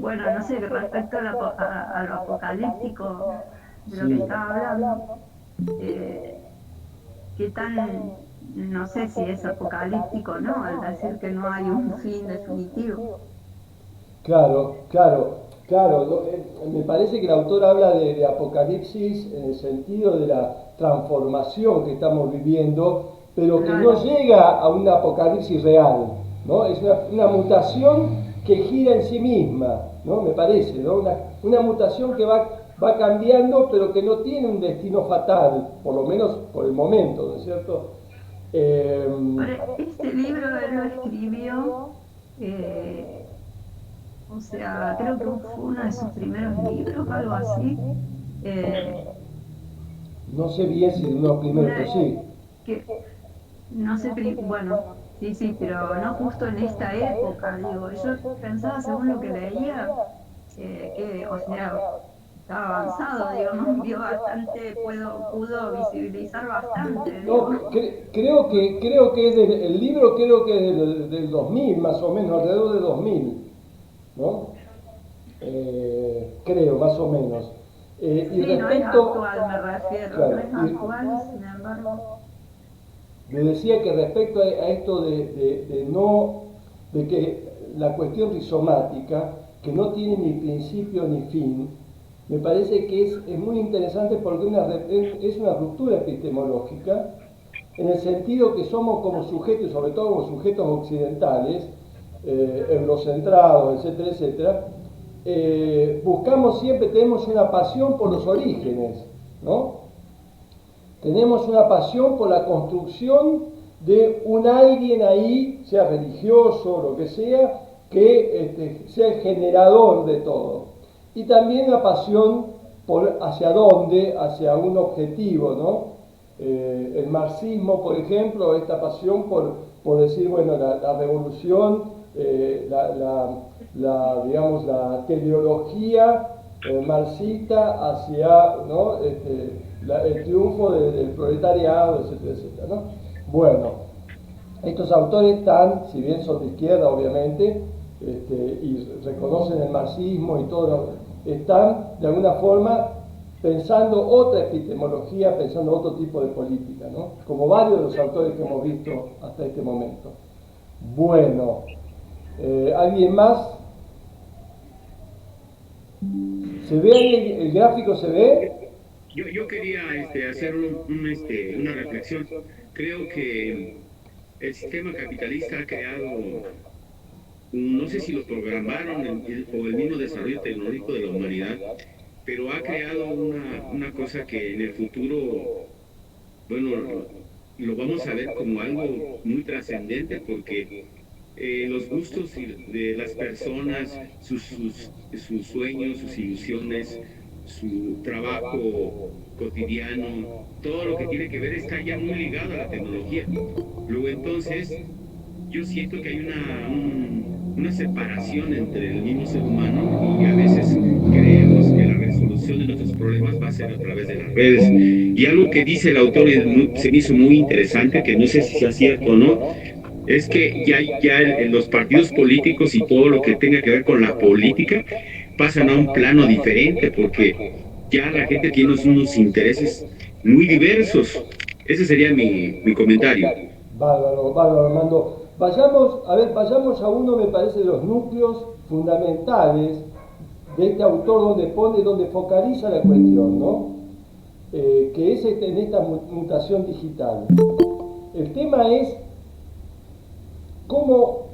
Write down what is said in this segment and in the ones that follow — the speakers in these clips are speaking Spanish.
bueno, no sé, respecto a lo apocalíptico de lo que Sí. estaba hablando, eh, qué tan, no sé si es apocalíptico, ¿no? Al decir que no hay un fin definitivo. Claro, claro, claro. Me parece que el autor habla de apocalipsis en el sentido de la transformación que estamos viviendo, pero que no Claro. llega a un apocalipsis real, ¿no? Es una mutación que gira en sí misma, ¿no? Me parece, ¿no? Una mutación que va cambiando, pero que no tiene un destino fatal, por lo menos por el momento, ¿no es cierto? Eh, Este libro él lo escribió, eh, o sea, creo que fue uno de sus primeros libros, algo así. eh, no sé bien si de uno primero, pero una sí. que no sé, bueno, sí, sí, pero no justo en esta época, digo, yo pensaba según lo que leía, que, o sea, estaba avanzado, digamos, vio bastante, pudo visibilizar bastante, digo. No, creo que es el libro creo que es del 2000 más o menos, alrededor de 2000, ¿no? Creo, más o menos. Y Sí, no es respecto, actual, me refiero, no claro, es actual, sin embargo, me decía que respecto a esto de no, de que la cuestión rizomática, que no tiene ni principio ni fin, me parece que es muy interesante porque es una ruptura epistemológica en el sentido que somos como sujetos, sobre todo como sujetos occidentales, eurocentrados, etcétera, etcétera, buscamos siempre, tenemos una pasión por los orígenes, ¿no? Tenemos una pasión por la construcción de un alguien ahí, sea religioso, lo que sea, que sea el generador de todo. Y también una pasión por hacia dónde, hacia un objetivo, ¿no? El marxismo, por ejemplo, esta pasión por decir, bueno, la revolución, digamos, la teleología marxista hacia, ¿no? El triunfo del proletariado, etcétera, etcétera, ¿no? Bueno, estos autores están, si bien son de izquierda, obviamente, y reconocen el marxismo y todo, están de alguna forma pensando otra epistemología, pensando otro tipo de política, ¿no? Como varios de los autores que hemos visto hasta este momento. Bueno, ¿alguien más? ¿Se ve ahí el gráfico? ¿Se ve? Yo quería hacer una reflexión. Creo que el sistema capitalista ha creado, no sé si lo programaron o el mismo desarrollo tecnológico de la humanidad, pero ha creado una cosa que en el futuro, bueno, lo vamos a ver como algo muy trascendente porque los gustos de las personas, sus sueños, sus ilusiones, su trabajo cotidiano, todo lo que tiene que ver está ya muy ligado a la tecnología. Luego entonces, yo siento que hay una separación entre el mismo ser humano y a veces creemos que la resolución de nuestros problemas va a ser a través de las redes. Y algo que dice el autor se me hizo muy interesante, que no sé si sea cierto o no, es que ya los partidos políticos y todo lo que tenga que ver con la política pasan a un plano diferente porque ya la gente tiene unos intereses muy diversos. Ese sería mi comentario. Bárbaro, bárbaro, Armando. Vayamos, a ver, vayamos a uno, me parece, de los núcleos fundamentales de este autor donde focaliza la cuestión, ¿no? Que es en esta mutación digital. El tema es cómo,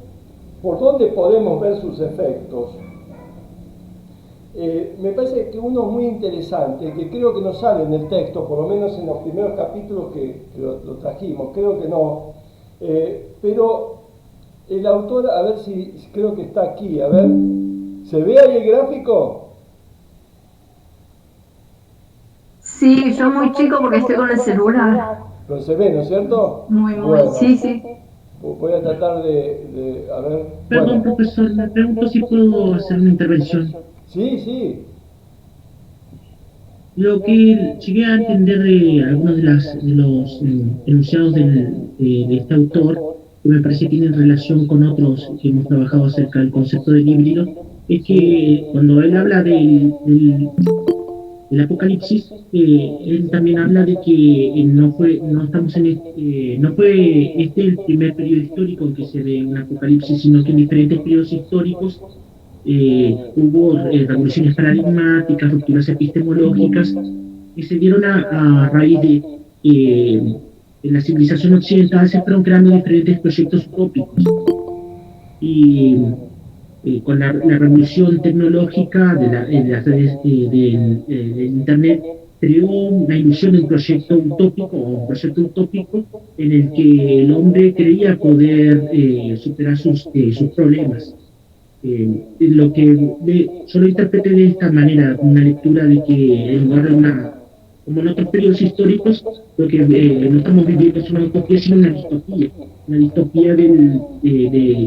por dónde podemos ver sus efectos. Me parece que uno muy interesante, que creo que no sale en el texto, por lo menos en los primeros capítulos que lo trajimos, creo que no, pero el autor, a ver si creo que está aquí, a ver, ¿se ve ahí el gráfico? sí, yo muy chico porque estoy con el celular, Pero se ve, ¿no es cierto? muy, Bueno, sí, sí. voy a tratar a ver, Perdón, bueno. profesor, le pregunto si puedo hacer una intervención. Sí, sí, Lo que llegué a entender de algunos de los enunciados de este autor, que me parece que tienen relación con otros que hemos trabajado acerca del concepto del híbrido, es Sí. que cuando él habla del apocalipsis, él también habla de que no estamos no fue este el primer periodo histórico en que se ve un apocalipsis, sino que en diferentes periodos históricos hubo revoluciones paradigmáticas, rupturas epistemológicas, que se dieron a raíz de la civilización occidental, se fueron creando diferentes proyectos utópicos. Y con la revolución tecnológica de las redes del Internet, creó una ilusión de un proyecto utópico o un proyecto utópico en el que el hombre creía poder superar sus problemas. Yo lo interpreté de esta manera, una lectura de que en lugar de como en otros periodos históricos, lo que no estamos viviendo es una utopía, sino una distopía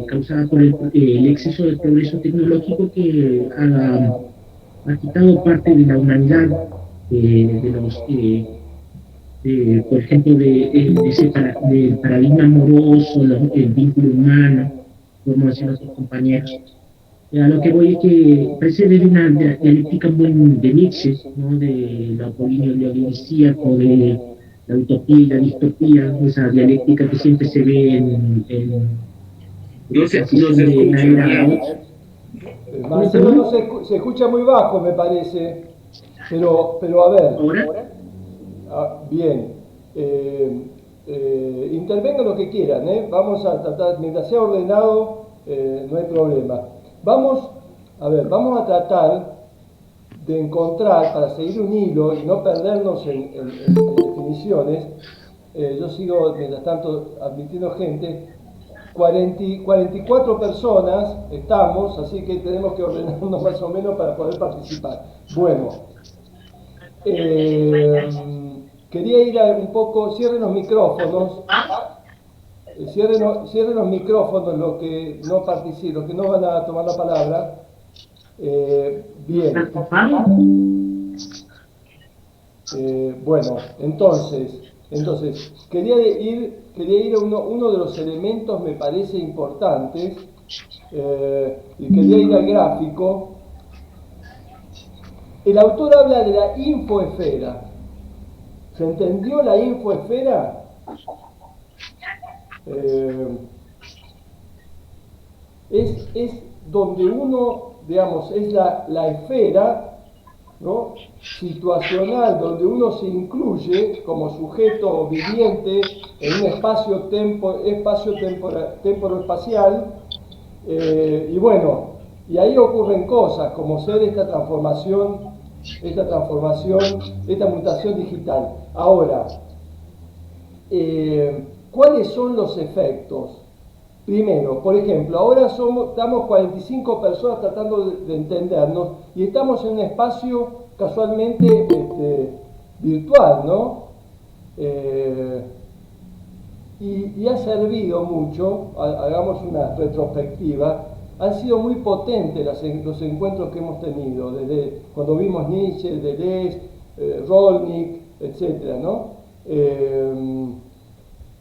causada por el exceso de progreso tecnológico que ha quitado parte de la humanidad, de los por ejemplo, del paradigma amoroso, el vínculo humano, como decían nuestros compañeros. A lo que voy es que parece de una dialéctica muy de Nietzsche, ¿no? De lo apolíneo dionisíaco, de la utopía y la distopía, esa dialéctica que siempre se ve en No la se, no transición se de una escucha, era a Fernando. otra. Marcelo no ¿Perdón? se escucha muy bajo, me parece, pero a ver, ¿Ahora? bien, intervengan lo que quieran, ¿eh? Vamos a tratar, mientras sea ordenado, no hay problema. Vamos, a ver, vamos a tratar de encontrar, para seguir un hilo y no perdernos en definiciones, yo sigo, mientras tanto, admitiendo gente, 44 personas estamos, así que tenemos que ordenarnos más o menos para poder participar. Bueno, eh, quería ir a un poco, cierren los micrófonos, cierren los micrófonos los que no participan, los que no van a tomar la palabra. Bien. Bueno, entonces quería ir a uno de los elementos, me parece importantes, y quería ir al gráfico. El autor habla de la infoesfera. ¿Se entendió la infoesfera? Es donde uno, digamos, es la esfera, ¿no?, situacional, donde uno se incluye como sujeto viviente en un espacio-temporo-espacial, y bueno, y ahí ocurren cosas como ser esta esta mutación digital. Ahora, ¿cuáles son los efectos? Primero, por ejemplo, ahora estamos 45 personas tratando de entendernos y estamos en un espacio casualmente virtual, ¿no? Y ha servido mucho, hagamos una retrospectiva, han sido muy potentes los encuentros que hemos tenido, desde cuando vimos Nietzsche, Deleuze, Rolnik, etc., ¿no?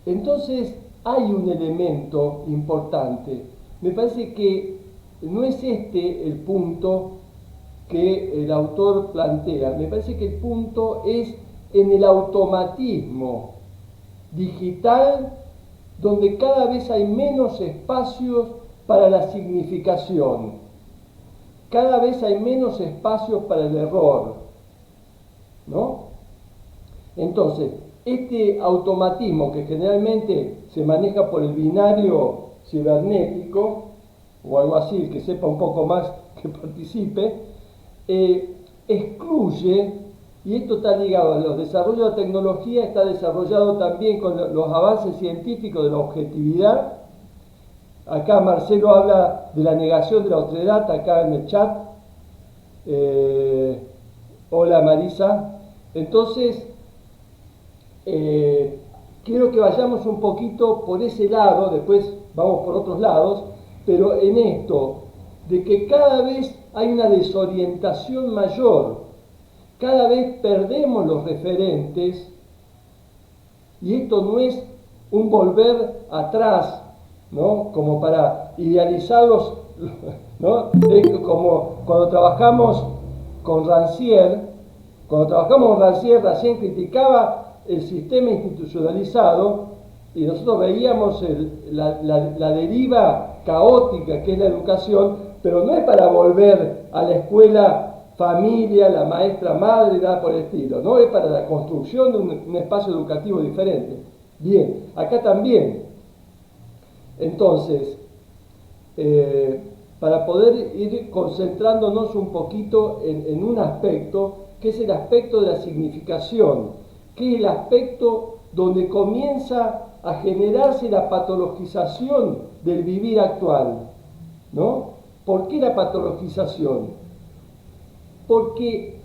Entonces, hay un elemento importante. Me parece que no es este el punto que el autor plantea. Me parece que el punto es en el automatismo digital, donde cada vez hay menos espacios para la significación, cada vez hay menos espacios para el error, ¿no? Entonces, este automatismo que generalmente se maneja por el binario cibernético, o algo así, el que sepa un poco más que participe, excluye, y esto está ligado a los desarrollos de la tecnología, está desarrollado también con los avances científicos de la objetividad. Acá Marcelo habla de la negación de la otredad, acá en el chat. Hola Marisa. Entonces, quiero que vayamos un poquito por ese lado, después vamos por otros lados, pero en esto, de que cada vez hay una desorientación mayor, cada vez perdemos los referentes, y esto no es un volver atrás, ¿no?, como para idealizar ¿no? Es como cuando trabajamos con Rancière, Rancière criticaba el sistema institucionalizado y nosotros veíamos la deriva caótica que es la educación, pero no es para volver a la escuela familia, la maestra madre, nada por el estilo, ¿no? Es para la construcción de un espacio educativo diferente. Bien, acá también. Entonces, para poder ir concentrándonos un poquito en un aspecto, que es el aspecto de la significación, que es el aspecto donde comienza a generarse la patologización del vivir actual, ¿no? ¿Por qué la patologización? Porque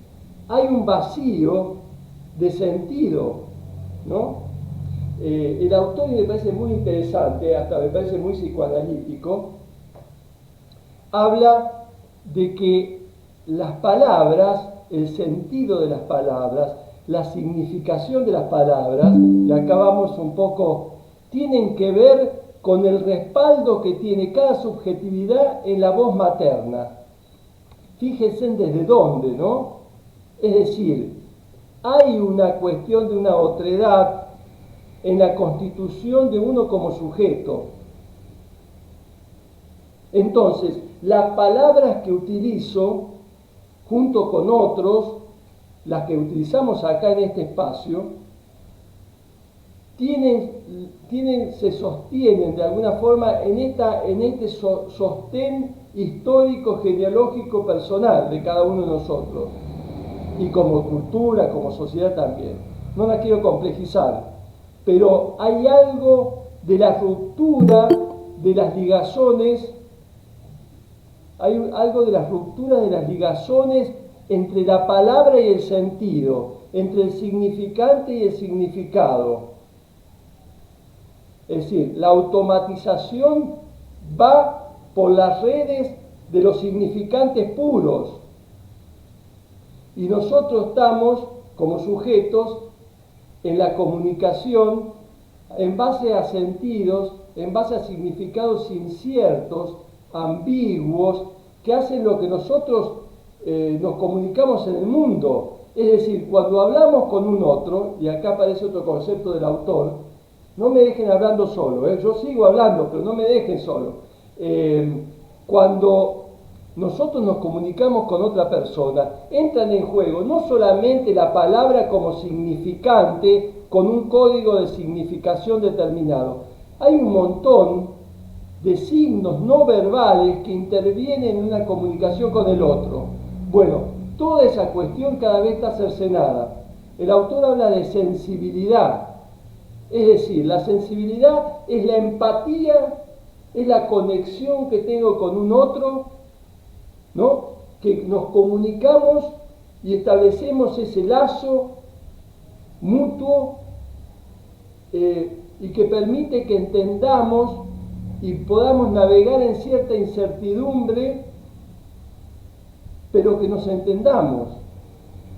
hay un vacío de sentido, ¿no? El autor, y me parece muy interesante, hasta me parece muy psicoanalítico, habla de que las palabras, el sentido de las palabras, la significación de las palabras, y acá vamos un poco, tienen que ver con el respaldo que tiene cada subjetividad en la voz materna. Fíjense desde dónde, ¿no? Es decir, hay una cuestión de una otredad en la constitución de uno como sujeto. Entonces, las palabras que utilizo, junto con otros, las que utilizamos acá en este espacio, se sostienen de alguna forma en este sostén histórico, genealógico, personal de cada uno de nosotros, y como cultura, como sociedad también. No la quiero complejizar, pero hay algo de la ruptura de las ligazones, entre la palabra y el sentido, entre el significante y el significado. Es decir, la automatización va por las redes de los significantes puros. Y nosotros estamos, como sujetos, en la comunicación en base a sentidos, en base a significados inciertos, ambiguos, que hacen lo que nosotros nos comunicamos en el mundo. Es decir, cuando hablamos con un otro, y acá aparece otro concepto del autor, no me dejen hablando solo, yo sigo hablando, pero no me dejen solo. Cuando nosotros nos comunicamos con otra persona, entran en juego no solamente la palabra como significante, con un código de significación determinado. Hay un montón de signos no verbales que intervienen en una comunicación con el otro. Bueno, toda esa cuestión cada vez está cercenada. El autor habla de sensibilidad. Es decir, la sensibilidad es la empatía, es la conexión que tengo con un otro, ¿no? Que nos comunicamos y establecemos ese lazo mutuo y que permite que entendamos y podamos navegar en cierta incertidumbre, pero que nos entendamos.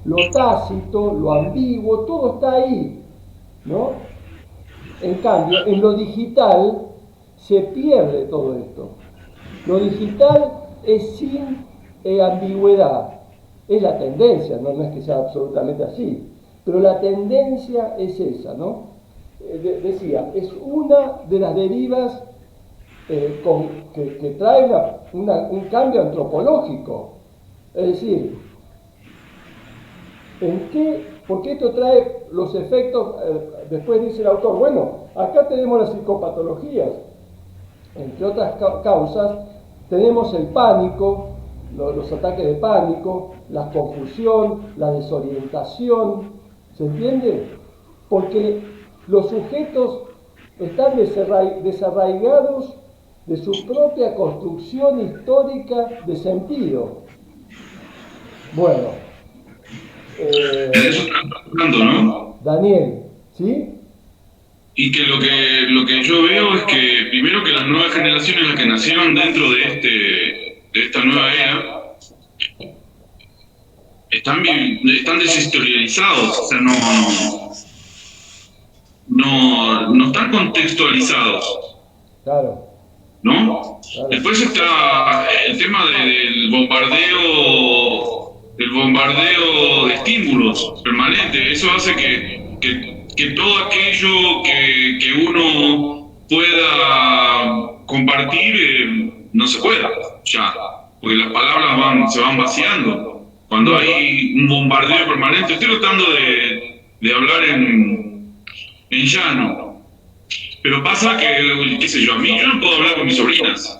Lo tácito, lo ambiguo, todo está ahí, ¿no? En cambio, en lo digital se pierde todo esto. Lo digital es sin ambigüedad. Es la tendencia, no es que sea absolutamente así, pero la tendencia es esa, ¿no? Decía, es una de las derivas que trae un cambio antropológico. Es decir, ¿por qué esto trae los efectos? Después dice el autor, bueno, acá tenemos las psicopatologías, entre otras causas, tenemos el pánico, los ataques de pánico, la confusión, la desorientación, ¿se entiende? Porque los sujetos están desarraigados de su propia construcción histórica de sentido. Bueno, ¿no? Daniel, ¿sí? Y que lo que yo veo es que primero que las nuevas generaciones, las que nacieron dentro de esta nueva era, están deshistorializados, o sea, no están contextualizados. Claro. ¿no? Claro. Después está el tema del bombardeo de estímulos permanente. Eso hace que todo aquello que uno pueda compartir no se pueda ya, porque las palabras se van vaciando. Cuando hay un bombardeo permanente, estoy tratando de hablar en llano, pero pasa que, qué sé yo, a mí yo no puedo hablar con mis sobrinas,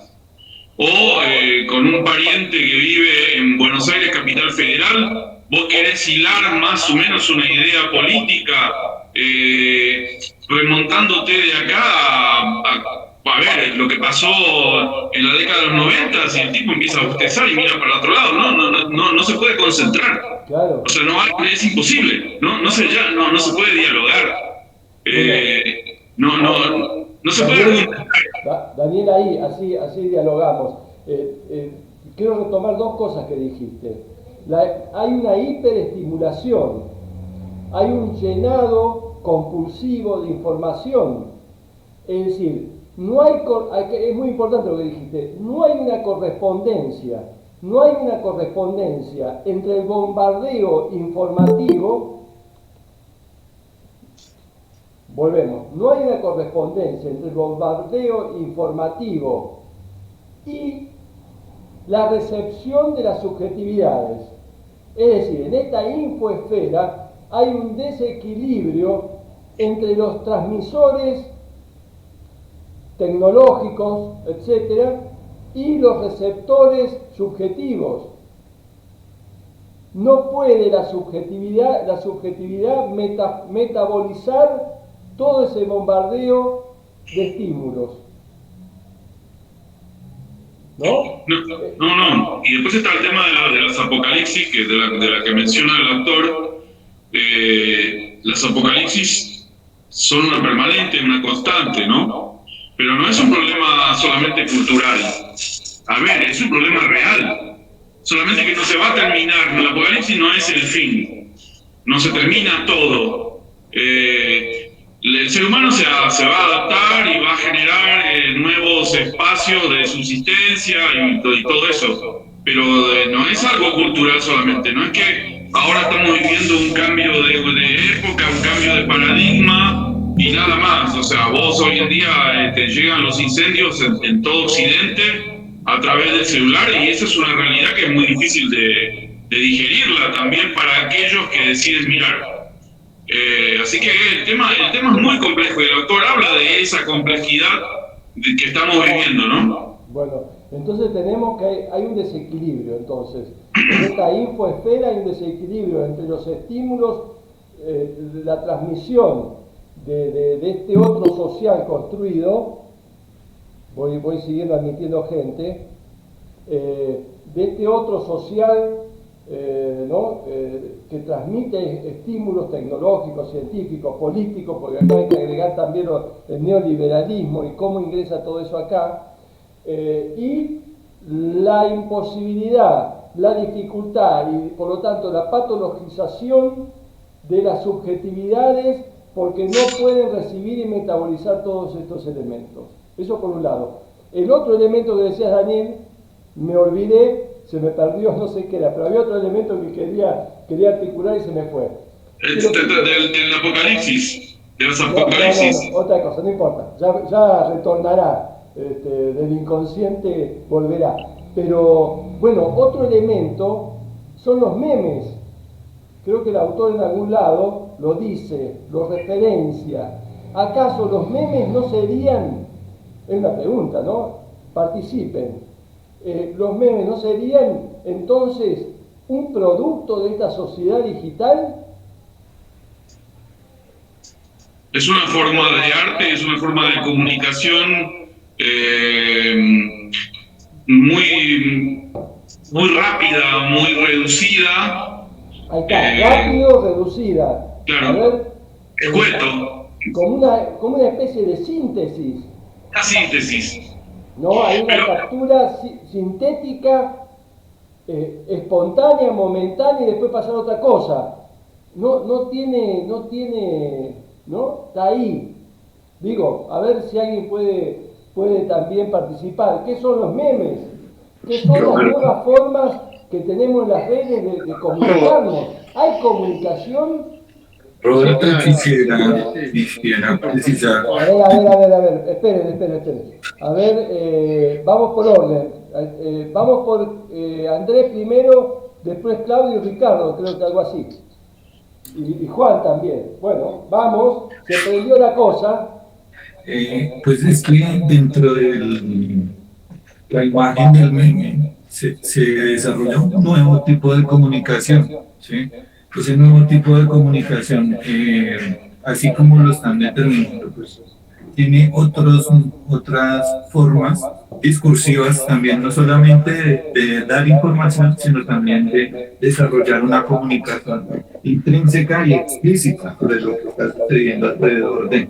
o con un pariente que vive en Buenos Aires, capital federal. Vos querés hilar más o menos una idea política, remontándote de acá a ver lo que pasó en la década de los 90, y el tipo empieza a bostezar y mira para el otro lado, no se puede concentrar. Claro. O sea, es imposible, no se puede dialogar. No se puede. Daniel, ahí, así dialogamos. Quiero retomar dos cosas que dijiste. Hay una hiperestimulación, hay un llenado compulsivo de información. Es decir, es muy importante lo que dijiste, no hay una correspondencia entre el bombardeo informativo. Volvemos, no hay una correspondencia entre el bombardeo informativo y la recepción de las subjetividades. Es decir, en esta infoesfera hay un desequilibrio entre los transmisores tecnológicos, etcétera, y los receptores subjetivos. No puede la subjetividad metabolizar todo ese bombardeo de estímulos. ¿No? No. Y después está el tema de las apocalipsis, que de la que menciona el autor. Las apocalipsis son una permanente, una constante, ¿no? Pero no es un problema solamente cultural. A ver, es un problema real. Solamente que no se va a terminar. El apocalipsis no es el fin. No se termina todo. El ser humano se va a adaptar y va a generar nuevos espacios de subsistencia y todo eso. Pero no es algo cultural solamente. No es que ahora estamos viviendo un cambio de época, un cambio de paradigma y nada más. O sea, vos hoy en día te llegan los incendios en todo Occidente a través del celular, y esa es una realidad que es muy difícil de digerirla también para aquellos que deciden mirar. Así que el tema es muy complejo y el autor habla de esa complejidad que estamos viviendo, ¿no? Bueno, entonces tenemos que hay un desequilibrio, entonces. En esta infoesfera hay un desequilibrio entre los estímulos, la transmisión de este otro social construido. Voy siguiendo admitiendo gente, de este otro social, ¿no? Que transmite estímulos tecnológicos, científicos, políticos, porque acá hay que agregar también el neoliberalismo y cómo ingresa todo eso acá, y la imposibilidad, la dificultad y por lo tanto la patologización de las subjetividades, porque no pueden recibir y metabolizar todos estos elementos. Eso por un lado. El otro elemento que decías, Daniel, me olvidé, se me perdió, no sé qué era, pero había otro elemento que quería articular y se me fue. Del apocalipsis, de los apocalipsis. No, otra cosa, no importa, ya retornará, del inconsciente volverá. Pero, bueno, otro elemento son los memes. Creo que el autor en algún lado lo dice, lo referencia. ¿Acaso los memes no serían, es una pregunta, ¿no? Participen. ¿Los memes no serían entonces un producto de esta sociedad digital? Es una forma de arte, es una forma de comunicación muy rápida, muy reducida. Ahí está, rápido, reducida. Claro, a ver, escueto. Como una especie de síntesis. La síntesis. ¿No? Hay una captura sintética, espontánea, momentánea, y después pasar a otra cosa. No tiene, ¿no? Está ahí. Digo, a ver si alguien puede puede también participar. ¿Qué son los memes? ¿Qué son las nuevas formas que tenemos en las redes de comunicarnos? ¿Hay comunicación? Roberto, quisiera precisar. A ver, esperen. A ver, vamos por orden. Vamos por Andrés primero, después Claudio y Ricardo, creo que algo así. Y Juan también. Bueno, vamos, se prendió la cosa. Pues es que dentro de la imagen del meme se desarrolla un nuevo tipo de comunicación, ¿sí? Ese nuevo tipo de comunicación, así como lo están determinando, pues tiene otras formas discursivas también, no solamente de dar información, sino también de desarrollar una comunicación intrínseca y explícita sobre lo que está sucediendo alrededor de.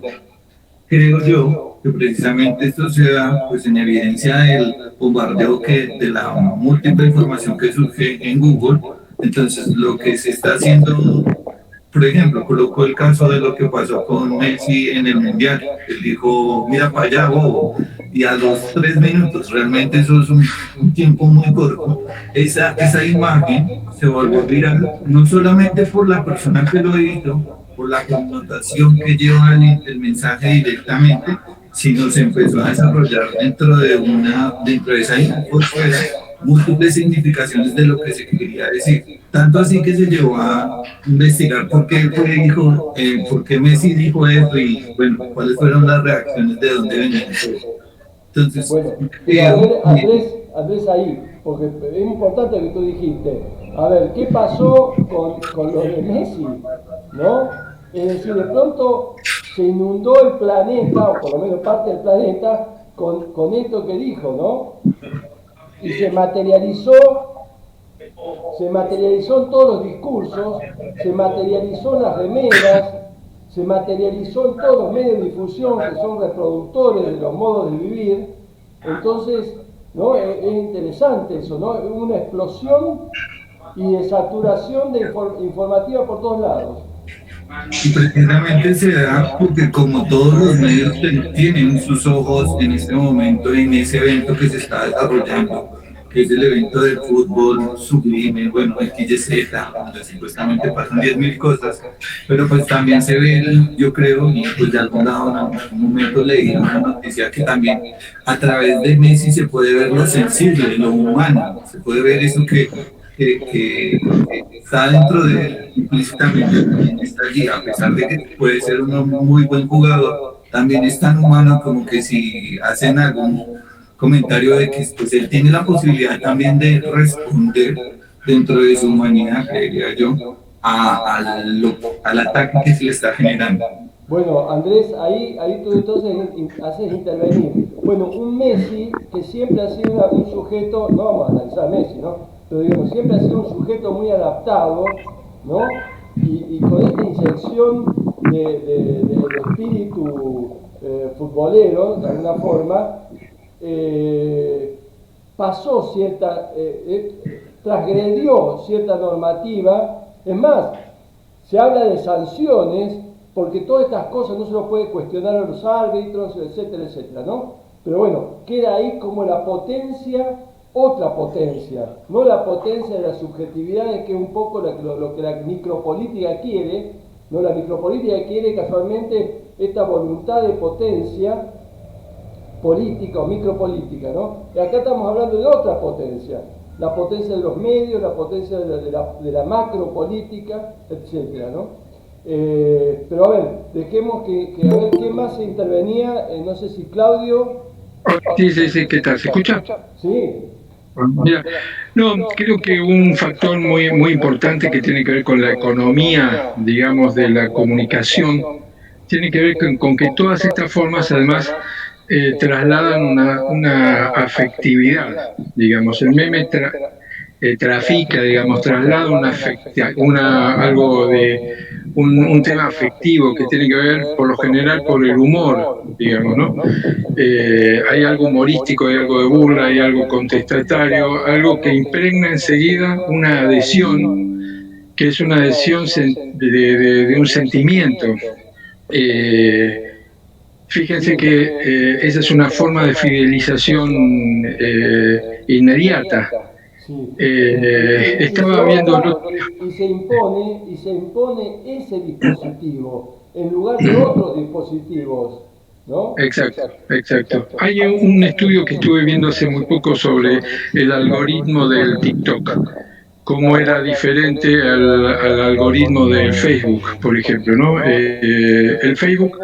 Creo yo que precisamente esto se da pues, en evidencia del bombardeo de la múltiple información que surge en Google. Entonces, lo que se está haciendo, por ejemplo, colocó el caso de lo que pasó con Messi en el Mundial. Él dijo, mira para allá, bobo. Y a los 3 minutos, realmente eso es un tiempo muy corto, esa imagen se volvió viral, no solamente por la persona que lo hizo, por la connotación que lleva el mensaje directamente, sino se empezó a desarrollar dentro de esa infosfera múltiples significaciones de lo que se quería decir. Tanto así que se llevó a investigar por qué Messi dijo eso y, bueno, cuáles fueron las reacciones, de dónde venían. Entonces, bueno, Andrés ahí, porque es importante lo que tú dijiste. A ver, ¿qué pasó con lo de Messi? ¿No? Es decir, de pronto se inundó el planeta, o por lo menos parte del planeta, con esto que dijo, ¿no? Y se materializó en todos los discursos, se materializó en las remeras, se materializó en todos los medios de difusión que son reproductores de los modos de vivir. Entonces, ¿no? Es interesante eso, ¿no? Una explosión y de saturación informativa por todos lados. Y precisamente se da porque como todos los medios tienen sus ojos en este momento en ese evento que se está desarrollando, que es el evento del fútbol sublime, bueno, el XYZ, donde supuestamente pasan 10.000 cosas, pero pues también se ve, yo creo, y pues de algún lado en algún momento leí una noticia que también a través de Messi se puede ver lo sensible, lo humano, se puede ver eso que está dentro de él implícitamente, también está allí, a pesar de que puede ser un muy buen jugador, también es tan humano como que si hacen algún comentario de que pues, él tiene la posibilidad también de responder dentro de su humanidad, creería yo, al ataque que se le está generando. Bueno, Andrés, ahí tú entonces haces intervenir. Bueno, un Messi que siempre ha sido un sujeto, no vamos a analizar a Messi, ¿no? Pero digamos, siempre ha sido un sujeto muy adaptado, ¿no? Y con esta inserción del espíritu futbolero, de alguna forma, pasó transgredió cierta normativa. Es más, se habla de sanciones, porque todas estas cosas no se lo puede cuestionar a los árbitros, etcétera, etcétera, ¿no? Pero bueno, queda ahí como la potencia, otra potencia, no la potencia de las subjetividades, que es un poco lo que la micropolítica quiere, ¿no? La micropolítica quiere casualmente esta voluntad de potencia política o micropolítica, ¿no? Y acá estamos hablando de otra potencia, la potencia de los medios, la potencia de la macropolítica, etcétera, ¿no? Pero a ver, dejemos que a ver qué más se intervenía, no sé si Claudio. Sí, ¿qué tal? ¿Se escucha? Sí. Mira, no, creo que un factor muy importante que tiene que ver con la economía, digamos, de la comunicación, tiene que ver con que todas estas formas, además, trasladan una afectividad, digamos. El meme trafica, digamos, traslada algo de un tema afectivo que tiene que ver, por lo general, por el humor, digamos, ¿no? Hay algo humorístico, hay algo de burla, hay algo contestatario, algo que impregna enseguida una adhesión, que es una adhesión de un sentimiento. Fíjense que esa es una forma de fidelización inmediata. Sí. Estaba viendo... Y se impone ese dispositivo en lugar de otros dispositivos, ¿no? Exacto. Hay un estudio que estuve viendo hace muy poco sobre el algoritmo del TikTok, cómo era diferente al algoritmo del Facebook, por ejemplo, ¿no? El Facebook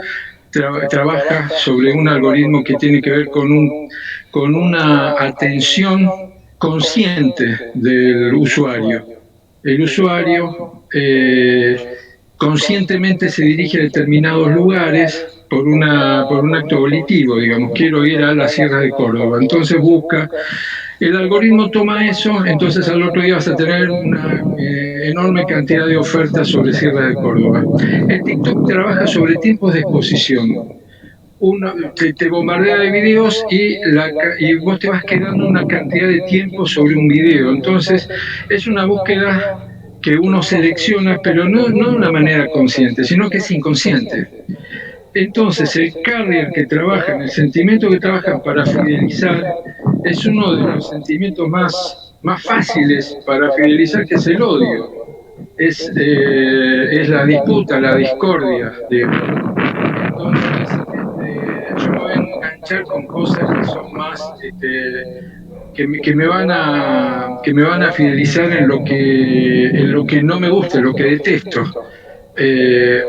trabaja sobre un algoritmo que tiene que ver con una atención consciente del usuario. El usuario conscientemente se dirige a determinados lugares por un acto volitivo, digamos, quiero ir a la Sierra de Córdoba. Entonces busca, el algoritmo toma eso, entonces al otro día vas a tener una enorme cantidad de ofertas sobre Sierra de Córdoba. El TikTok trabaja sobre tiempos de exposición. Te bombardea de videos y vos te vas quedando una cantidad de tiempo sobre un video. Entonces es una búsqueda que uno selecciona, pero no de una manera consciente, sino que es inconsciente. Entonces el carrier que trabaja, en el sentimiento que trabaja para fidelizar, es uno de los sentimientos más fáciles para fidelizar, que es el odio. Es la disputa, la discordia. Entonces, yo me voy a enganchar con cosas que son más, que me van a fidelizar en lo que no me gusta, en lo que detesto.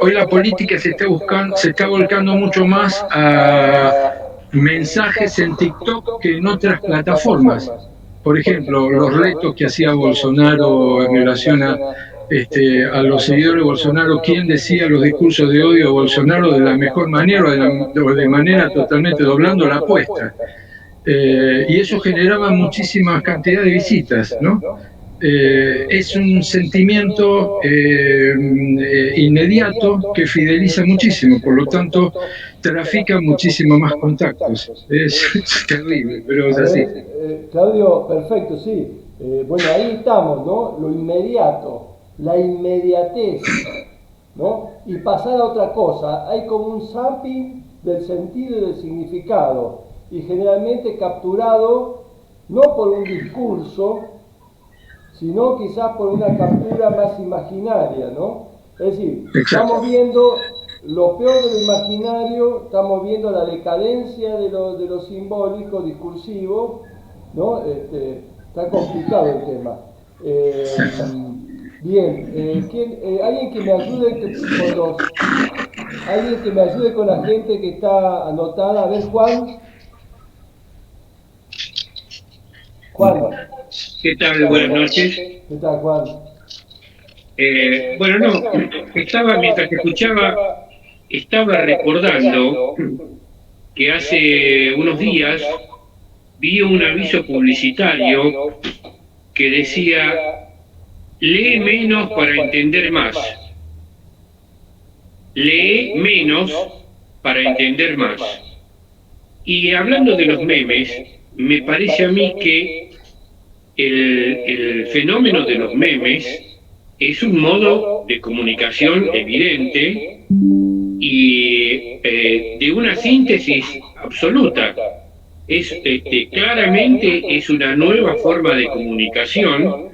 Hoy la política se está volcando mucho más a mensajes en TikTok que en otras plataformas. Por ejemplo, los retos que hacía Bolsonaro en relación a los seguidores de Bolsonaro, quién decía los discursos de odio a Bolsonaro de la mejor manera o de manera totalmente doblando la apuesta. Y eso generaba muchísimas cantidades de visitas, ¿no? Es un sentimiento inmediato que fideliza muchísimo, por lo tanto trafica muchísimo más contactos. Es terrible, pero es así. Claudio, perfecto, sí. Bueno, ahí estamos, ¿no? Lo inmediato, la inmediatez, ¿no? Y pasar a otra cosa, hay como un zapping del sentido y del significado, y generalmente capturado no por un discurso, sino quizás por una captura más imaginaria, ¿no? Es decir, estamos viendo lo peor de lo imaginario, estamos viendo la decadencia de lo simbólico, discursivo, ¿no? Está complicado el tema. Bien, alguien que me ayude alguien que me ayude con la gente que está anotada. A ver, Juan. ¿Qué tal? Buenas noches. ¿Qué tal, Juan? Mientras que escuchaba, estaba recordando que hace unos días vi un aviso publicitario que decía: lee menos para entender más. Lee menos para entender más. Y hablando de los memes, me parece a mí que el fenómeno de los memes es un modo de comunicación evidente y de una síntesis absoluta. Claramente es una nueva forma de comunicación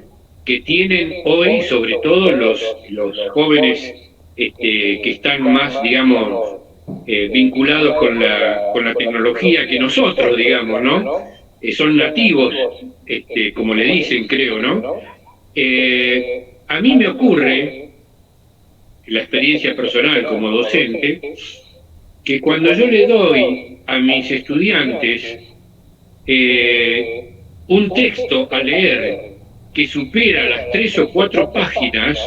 que tienen hoy, sobre todo los jóvenes que están más, digamos, vinculados con la tecnología que nosotros, digamos, ¿no? Son nativos, como le dicen, creo, ¿no? A mí me ocurre, la experiencia personal como docente, que cuando yo le doy a mis estudiantes un texto a leer que supera las 3 o 4 páginas,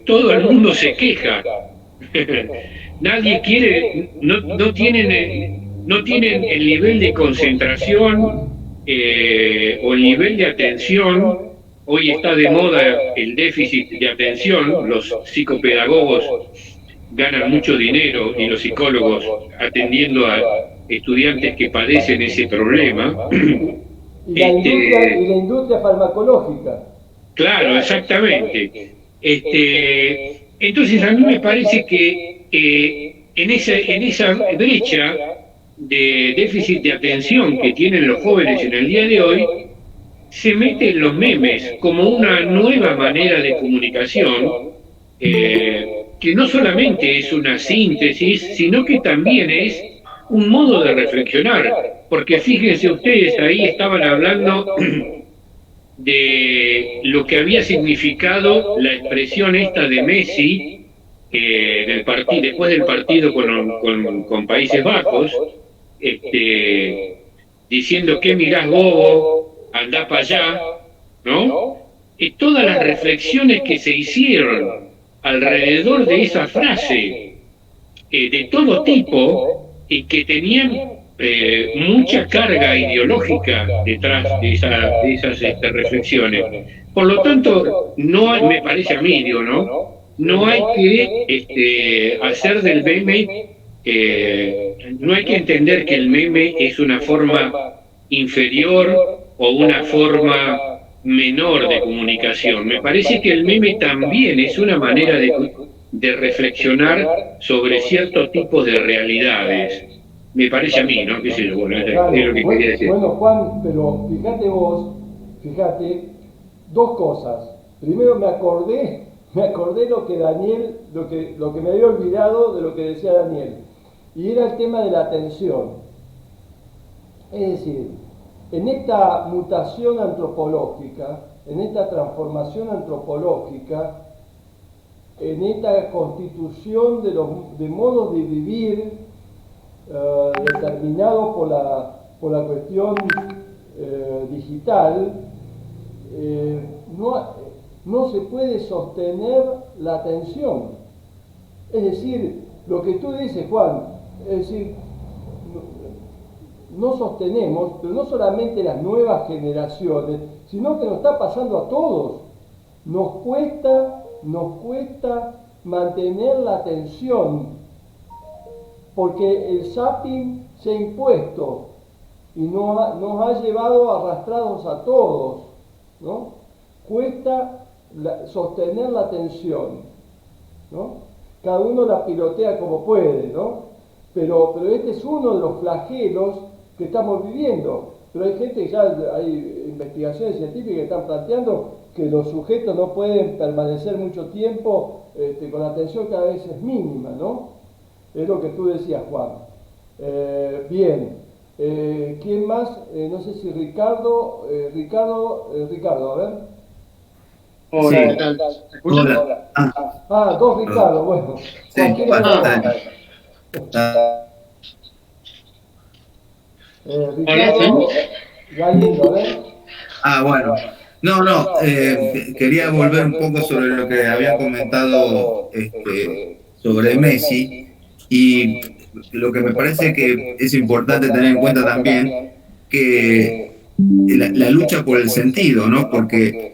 todo el mundo se queja. Nadie quiere, no tienen el nivel de concentración o el nivel de atención. Hoy está de moda el déficit de atención. Los psicopedagogos ganan mucho dinero y los psicólogos atendiendo a estudiantes que padecen ese problema. Y la industria farmacológica. Claro, exactamente. Entonces a mí me parece que en esa brecha de déficit de atención que tienen los jóvenes en el día de hoy, se meten los memes como una nueva manera de comunicación, que no solamente es una síntesis, sino que también es un modo de reflexionar, porque fíjense ustedes, ahí estaban hablando de lo que había significado la expresión esta de Messi después del partido con Países Bajos, diciendo que mirás bobo, andá para allá, ¿no? Y todas las reflexiones que se hicieron alrededor de esa frase, de todo tipo, y que tenían mucha carga ideológica detrás de esas reflexiones. Por lo tanto, me parece a mí, digo, ¿no? No hay que hacer del meme, no hay que entender que el meme es una forma inferior o una forma menor de comunicación. Me parece que el meme también es una manera de reflexionar sobre ciertos tipos de realidades. Me parece a mí, ¿no? ¿Qué sé yo? Bueno, es lo que quería decir. Bueno, Juan, pero fíjate, dos cosas. Primero me acordé lo que Daniel, lo que me había olvidado de lo que decía Daniel, y era el tema de la atención. Es decir, en esta mutación antropológica, en esta transformación antropológica, en esta constitución de modos de vivir determinado por la cuestión digital, no se puede sostener la atención. Es decir, lo que tú dices, Juan, es decir, no sostenemos, pero no solamente las nuevas generaciones, sino que nos está pasando a todos. Nos cuesta mantener la atención, porque el zapping se ha impuesto y nos ha llevado arrastrados a todos, ¿no? Cuesta sostener la atención, ¿no? Cada uno la pilotea como puede, ¿no? Pero este es uno de los flagelos que estamos viviendo. Pero hay gente, ya hay investigaciones científicas que están planteando que los sujetos no pueden permanecer mucho tiempo con la atención cada vez es mínima, ¿no? Es lo que tú decías, Juan. Bien. ¿Quién más? No sé si Ricardo, a ver. Hola, Sí. Hola. Dos Ricardo, bueno. Sí, Ricardo Galindo, a ver. Bueno. No, quería volver un poco sobre lo que había comentado sobre Messi, y lo que me parece que es importante tener en cuenta también, que la lucha por el sentido, ¿no? Porque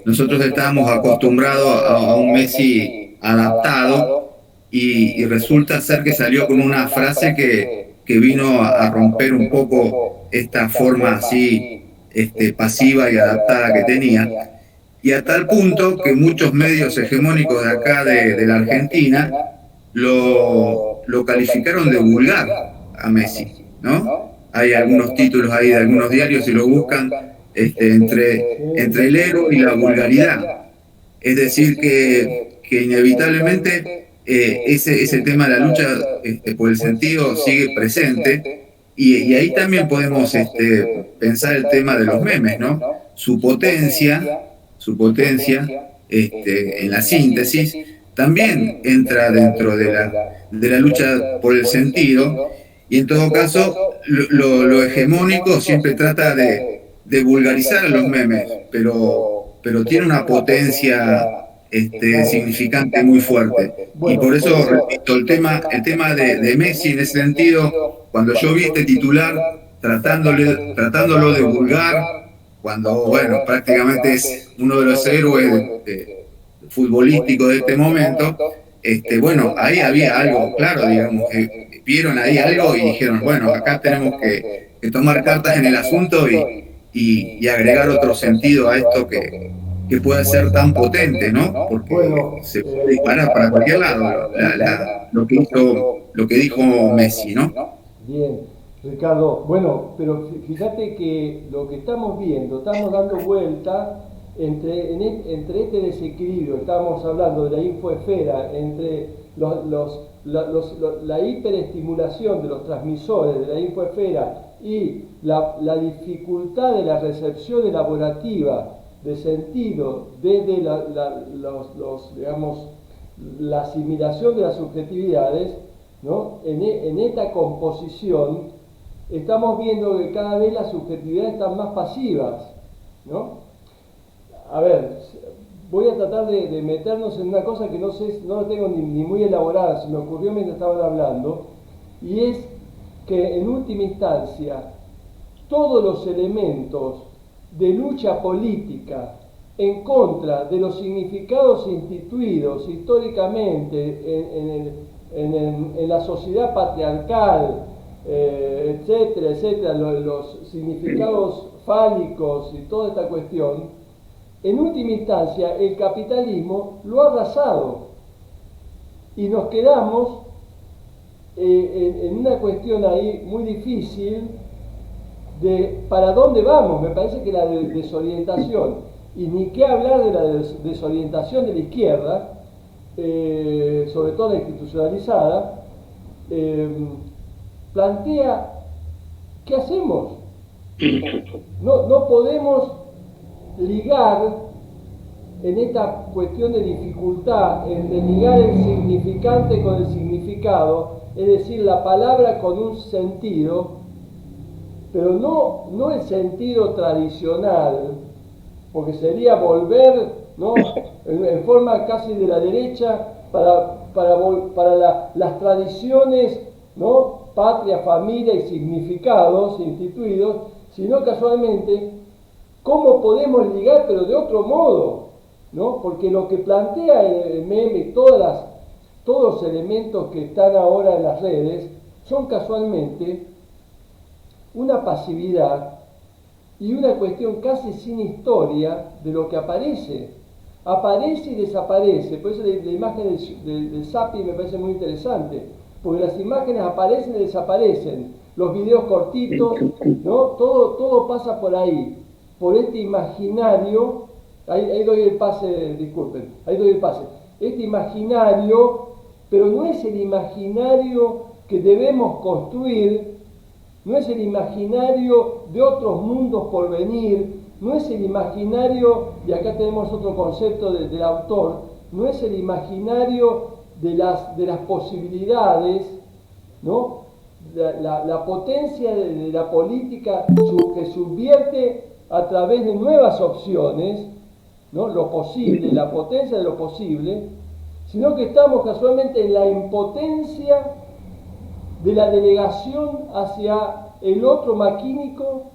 nosotros estábamos acostumbrados a un Messi adaptado, y resulta ser que salió con una frase que vino a romper un poco esta forma así pasiva y adaptada que tenía, y a tal punto que muchos medios hegemónicos de acá de la Argentina lo calificaron de vulgar a Messi, ¿no? Hay algunos títulos ahí de algunos diarios, si lo buscan, entre el ego y la vulgaridad. Es decir, que inevitablemente ese tema de la lucha por el sentido sigue presente. Y ahí también podemos pensar el tema de los memes, ¿no? Su potencia en la síntesis también entra dentro de la lucha por el sentido, y en todo caso lo hegemónico siempre trata de vulgarizar a los memes, pero tiene una potencia significante muy fuerte. Y por eso, repito, el tema de Messi en ese sentido, cuando yo vi este titular tratándolo de vulgar, cuando, bueno, prácticamente es uno de los héroes futbolísticos de este momento, bueno, ahí había algo claro, digamos, que vieron ahí algo y dijeron, bueno, acá tenemos que tomar cartas en el asunto y agregar otro sentido a esto que pueda ser tan potente, ¿no? Porque se puede disparar para cualquier lado lo que dijo Messi, ¿no? Bien, Ricardo. Bueno, pero fíjate que lo que estamos viendo, estamos dando vuelta entre este desequilibrio. Estábamos hablando de la infoesfera, entre la hiperestimulación de los transmisores de la infoesfera y la dificultad de la recepción elaborativa de sentido desde digamos, la asimilación de las subjetividades, ¿no? En esta composición estamos viendo que cada vez las subjetividades están más pasivas, ¿no? A ver, voy a tratar de meternos en una cosa que no sé, no la tengo ni muy elaborada, se me ocurrió mientras estaban hablando, y es que en última instancia todos los elementos de lucha política en contra de los significados instituidos históricamente en la sociedad patriarcal, etcétera, etcétera, los significados fálicos y toda esta cuestión, en última instancia el capitalismo lo ha arrasado y nos quedamos en una cuestión ahí muy difícil de para dónde vamos. Me parece que la desorientación, y ni qué hablar de la desorientación de la izquierda, sobre todo la institucionalizada, plantea ¿qué hacemos? No podemos ligar en esta cuestión de dificultad, de ligar el significante con el significado, es decir, la palabra con un sentido, pero no el sentido tradicional, porque sería volver, ¿no?, en forma casi de la derecha para las tradiciones, ¿no?, patria, familia y significados instituidos, sino casualmente cómo podemos ligar, pero de otro modo, ¿no? Porque lo que plantea el meme, todos los elementos que están ahora en las redes, son casualmente una pasividad y una cuestión casi sin historia de lo que aparece. Aparece y desaparece. Por eso la imagen del Zappi me parece muy interesante, porque las imágenes aparecen y desaparecen, los videos cortitos, ¿no? Todo pasa por ahí, por este imaginario. Ahí doy el pase, disculpen, ahí doy el pase. Este imaginario, pero no es el imaginario que debemos construir, no es el imaginario de otros mundos por venir, no es el imaginario, y acá tenemos otro concepto del autor, no es el imaginario de las posibilidades, ¿no? La potencia de la política que subvierte a través de nuevas opciones, ¿no?, lo posible, la potencia de lo posible, sino que estamos casualmente en la impotencia de la delegación hacia el otro maquínico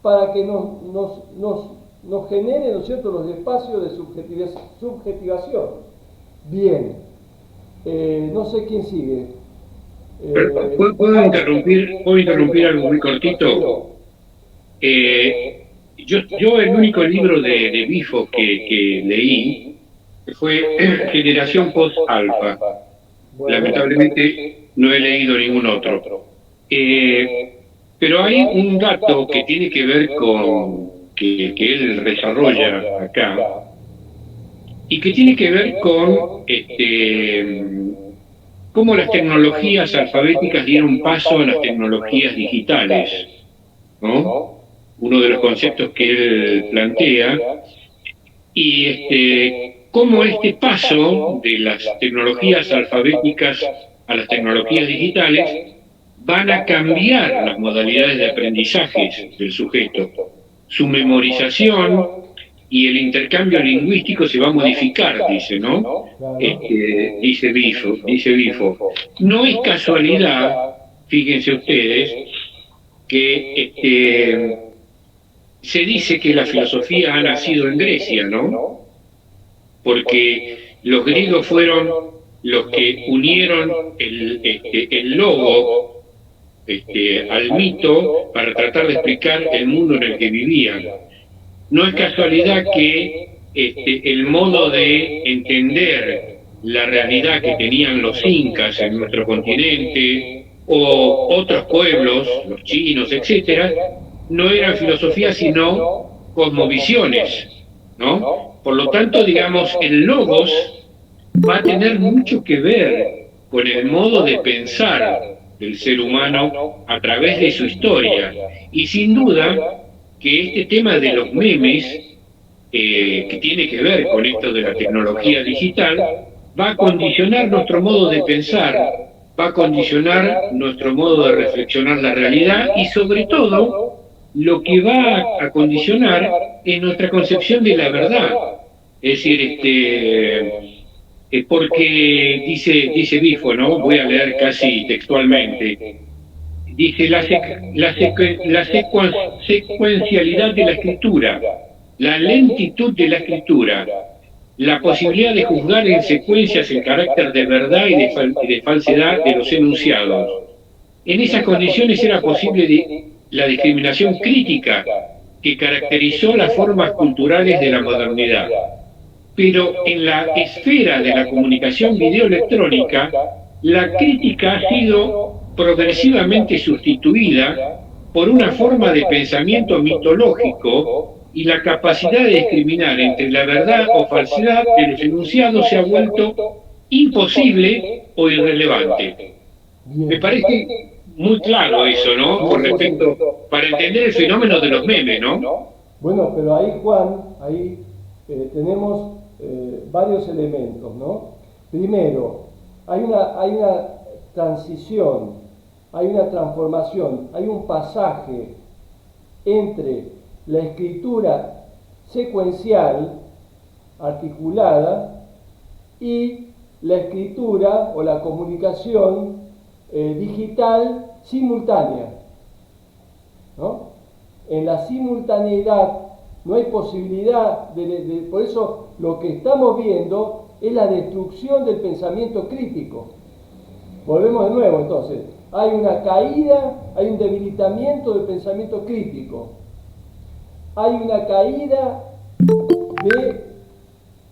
para que nos genere, ¿no es cierto?, los espacios de subjetivación. Bien, no sé quién sigue. ¿Puedo interrumpir algo muy cortito? Yo el único libro de Bifo que leí fue Generación Post-Alfa. Lamentablemente no he leído ningún otro. Pero hay un dato que tiene que ver con que él desarrolla acá y que tiene que ver con cómo las tecnologías alfabéticas dieron paso a las tecnologías digitales, ¿no? Uno de los conceptos que él plantea, y cómo este paso de las tecnologías alfabéticas a las tecnologías digitales van a cambiar las modalidades de aprendizaje del sujeto. Su memorización y el intercambio lingüístico se va a modificar, dice, ¿no? Dice Bifo. No es casualidad, fíjense ustedes, que se dice que la filosofía ha nacido en Grecia, ¿no? Porque los griegos fueron los que unieron el logo al mito para tratar de explicar el mundo en el que vivían. No es casualidad que el modo de entender la realidad que tenían los incas en nuestro continente o otros pueblos, los chinos, etcétera, no eran filosofías sino cosmovisiones, ¿no? Por lo tanto, digamos, el logos va a tener mucho que ver con el modo de pensar del ser humano a través de su historia. Y sin duda que este tema de los memes, que tiene que ver con esto de la tecnología digital, va a condicionar nuestro modo de pensar, va a condicionar nuestro modo de reflexionar la realidad y sobre todo lo que va a condicionar es nuestra concepción de la verdad. Es decir, porque dice Bifo, ¿no? Voy a leer casi textualmente. Dice la secuencialidad de la escritura, la lentitud de la escritura, la posibilidad de juzgar en secuencias el carácter de verdad y de falsedad de los enunciados. En esas condiciones era posible la discriminación crítica que caracterizó las formas culturales de la modernidad. Pero en la esfera de la comunicación videoelectrónica, la crítica ha sido progresivamente sustituida por una forma de pensamiento mitológico y la capacidad de discriminar entre la verdad o falsedad de los enunciados se ha vuelto imposible o irrelevante. Me parece muy claro eso, ¿no? Con respecto, para entender el fenómeno de los memes, ¿no? Bueno, pero ahí, Juan, tenemos varios elementos, ¿no? Primero, hay una transición, hay una transformación, hay un pasaje entre la escritura secuencial, articulada, y la escritura o la comunicación digital simultánea, ¿no? En la simultaneidad no hay posibilidad por eso lo que estamos viendo es la destrucción del pensamiento crítico. Volvemos de nuevo entonces, hay una caída, hay un debilitamiento del pensamiento crítico, hay una caída de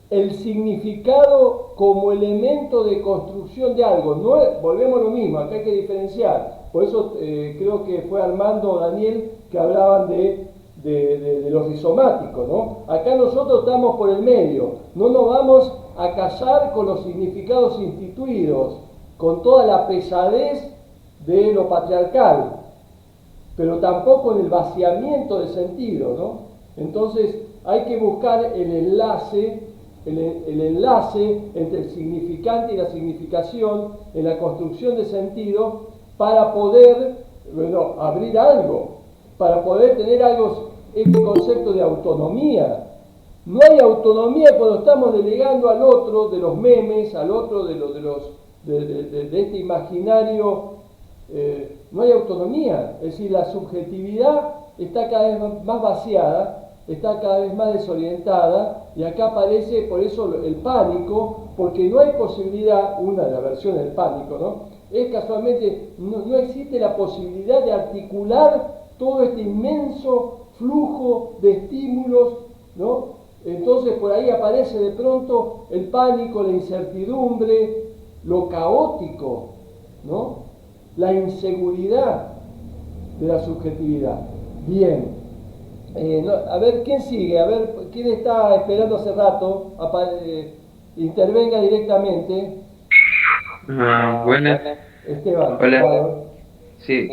el significado como elemento de construcción de algo. No, volvemos a lo mismo, acá hay que diferenciar. Por eso creo que fue Armando o Daniel que hablaban de los rizomáticos, ¿no? Acá nosotros estamos por el medio, no nos vamos a casar con los significados instituidos, con toda la pesadez de lo patriarcal, pero tampoco en el vaciamiento de sentido, ¿no? Entonces hay que buscar el enlace entre el significante y la significación en la construcción de sentido para poder, abrir algo, para poder tener algo, este concepto de autonomía. No hay autonomía cuando estamos delegando al otro de los memes, al otro de este imaginario, no hay autonomía, es decir, la subjetividad está cada vez más vaciada, está cada vez más desorientada, y acá aparece por eso el pánico, porque no hay posibilidad, una de las versiones del pánico, ¿no? Es casualmente, no existe la posibilidad de articular todo este inmenso flujo de estímulos, ¿no? Entonces por ahí aparece de pronto el pánico, la incertidumbre, lo caótico, ¿no? La inseguridad de la subjetividad. Bien. A ver, ¿quién sigue? A ver, ¿quién está esperando hace rato? Intervenga directamente. Buenas. Esteban. Hola. Sí.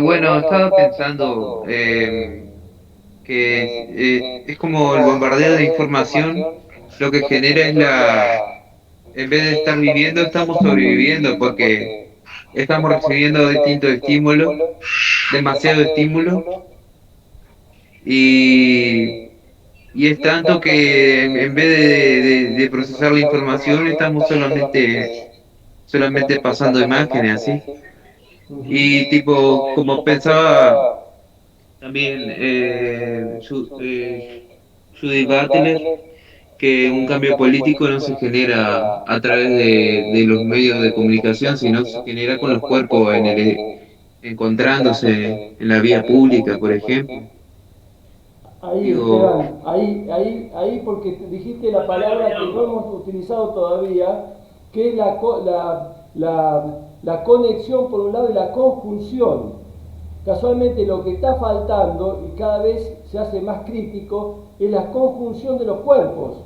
Bueno, estaba pensando que es como el bombardeo de información, lo que genera es en vez de estar viviendo, estamos sobreviviendo, porque estamos recibiendo distintos estímulos, demasiado estímulo, y es tanto que en vez de procesar la información, estamos solamente pasando imágenes así. Y tipo, como pensaba también Judith Butler, que un cambio político no se genera a través de los medios de comunicación, sino se genera con los cuerpos encontrándose en la vía pública, por ejemplo. Ahí, Digo, Esteban, ahí, porque dijiste la palabra que no hemos utilizado todavía, que es la conexión por un lado y la conjunción. Casualmente lo que está faltando, y cada vez se hace más crítico, es la conjunción de los cuerpos,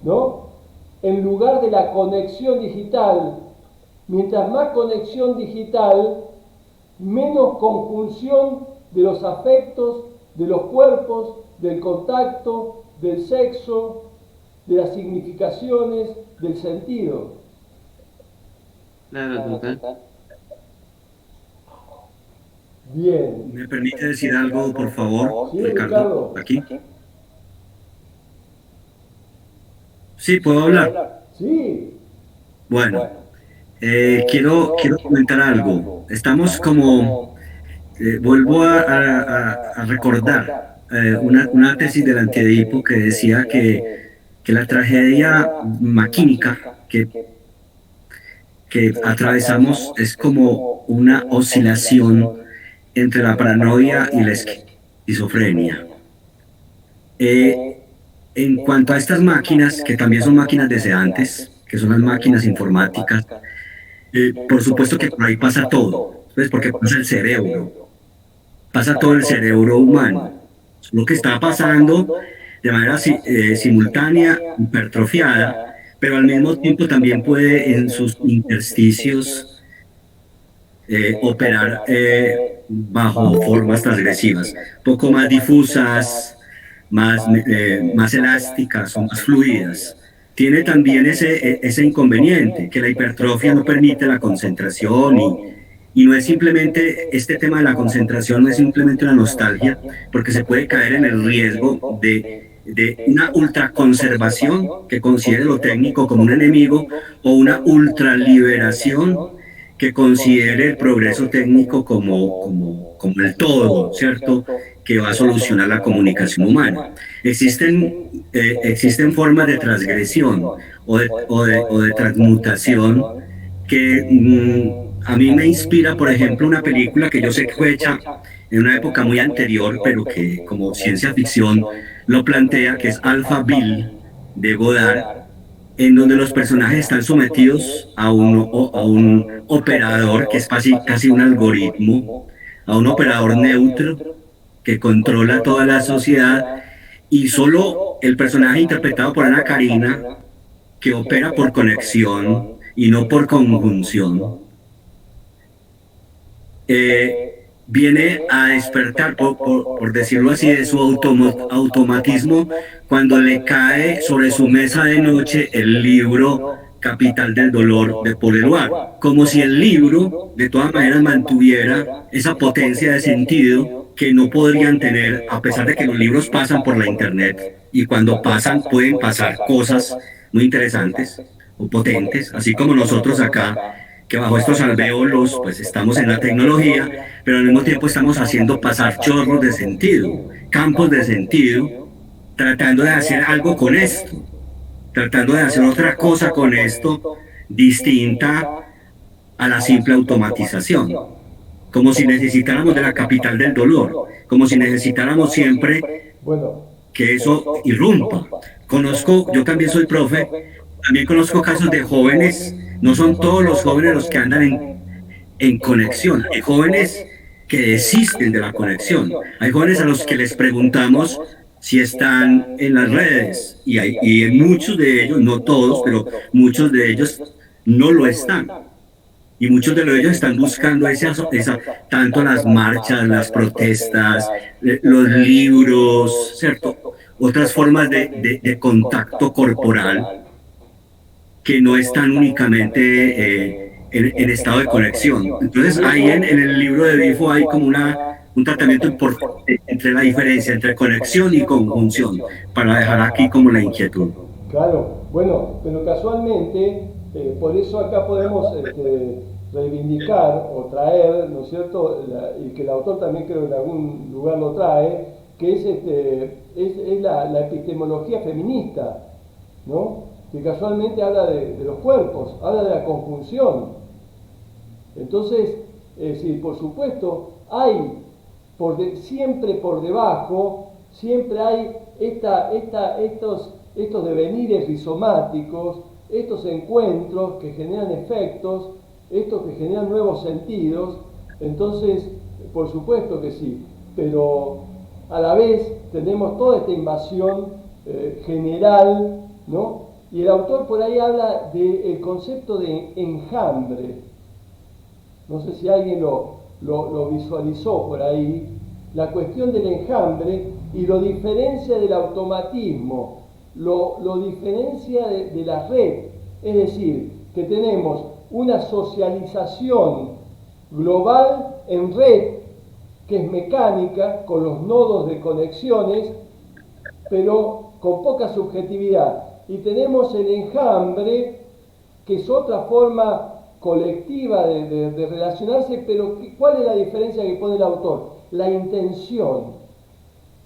¿no? En lugar de la conexión digital. Mientras más conexión digital, menos conjunción de los afectos, de los cuerpos, del contacto, del sexo, de las significaciones, del sentido. claro, total. Bien. ¿Me permite decir algo, por favor, Sí, Ricardo? Ricardo. Aquí. Sí, ¿puedo hablar? Sí. Bueno, quiero comentar algo. Estamos como, vuelvo a recordar una tesis del Antiedipo que decía que la tragedia maquínica que atravesamos es como una oscilación entre la paranoia y la esquizofrenia. En cuanto a estas máquinas, que también son máquinas deseantes, que son las máquinas informáticas, por supuesto que por ahí pasa todo, pues porque pasa el cerebro, pasa todo el cerebro humano. Lo que está pasando de manera simultánea, hipertrofiada, pero al mismo tiempo también puede en sus intersticios operar bajo formas transgresivas, poco más difusas, más elásticas o más fluidas. Tiene también ese inconveniente, que la hipertrofia no permite la concentración y no es simplemente, este tema de la concentración no es simplemente una nostalgia, porque se puede caer en el riesgo de una ultraconservación que considere lo técnico como un enemigo o una ultraliberación que considere el progreso técnico como el todo, ¿cierto?, que va a solucionar la comunicación humana. Existen formas de transgresión o de transmutación que a mí me inspira, por ejemplo, una película que yo sé que fue hecha en una época muy anterior, pero que como ciencia ficción lo plantea, que es Alphaville, de Godard, en donde los personajes están sometidos a un operador que es casi un algoritmo, a un operador neutro que controla toda la sociedad, y solo el personaje interpretado por Ana Karina, que opera por conexión y no por conjunción, viene a despertar, por decirlo así, de su automatismo cuando le cae sobre su mesa de noche el libro Capital del Dolor de Paul Eluard, como si el libro de todas maneras mantuviera esa potencia de sentido que no podrían tener, a pesar de que los libros pasan por la internet, y cuando pasan pueden pasar cosas muy interesantes o potentes, así como nosotros acá, que bajo estos alvéolos pues estamos en la tecnología, pero al mismo tiempo estamos haciendo pasar chorros de sentido, campos de sentido, tratando de hacer algo con esto, tratando de hacer otra cosa con esto distinta a la simple automatización, como si necesitáramos de la capital del dolor, como si necesitáramos siempre que eso irrumpa. Yo también soy profe, también conozco casos de jóvenes. No son todos los jóvenes los que andan en conexión. Hay jóvenes que desisten de la conexión. Hay jóvenes a los que les preguntamos si están en las redes. Y en muchos de ellos, no todos, pero muchos de ellos no lo están. Y muchos de ellos están buscando tanto las marchas, las protestas, los libros, ¿cierto? Otras formas de contacto corporal que no están únicamente en estado de conexión. Entonces ahí en el libro de Bifo hay como un tratamiento importante entre la diferencia entre conexión y conjunción, para dejar aquí como la inquietud. Claro, bueno, pero casualmente, por eso acá podemos reivindicar o traer, ¿no es cierto?, y que el autor también creo en algún lugar lo trae, que es la epistemología feminista, ¿no?, que casualmente habla de los cuerpos, habla de la conjunción. Entonces, sí, por supuesto, hay siempre por debajo, siempre hay estos devenires rizomáticos, estos encuentros que generan efectos, estos que generan nuevos sentidos. Entonces, por supuesto que sí, pero a la vez tenemos toda esta invasión general, ¿no? Y el autor por ahí habla del concepto de enjambre. No sé si alguien lo visualizó por ahí, la cuestión del enjambre, y lo diferencia del automatismo, lo diferencia de la red. Es decir, que tenemos una socialización global en red, que es mecánica, con los nodos de conexiones, pero con poca subjetividad. Y tenemos el enjambre, que es otra forma colectiva de relacionarse, pero ¿cuál es la diferencia que pone el autor? La intención,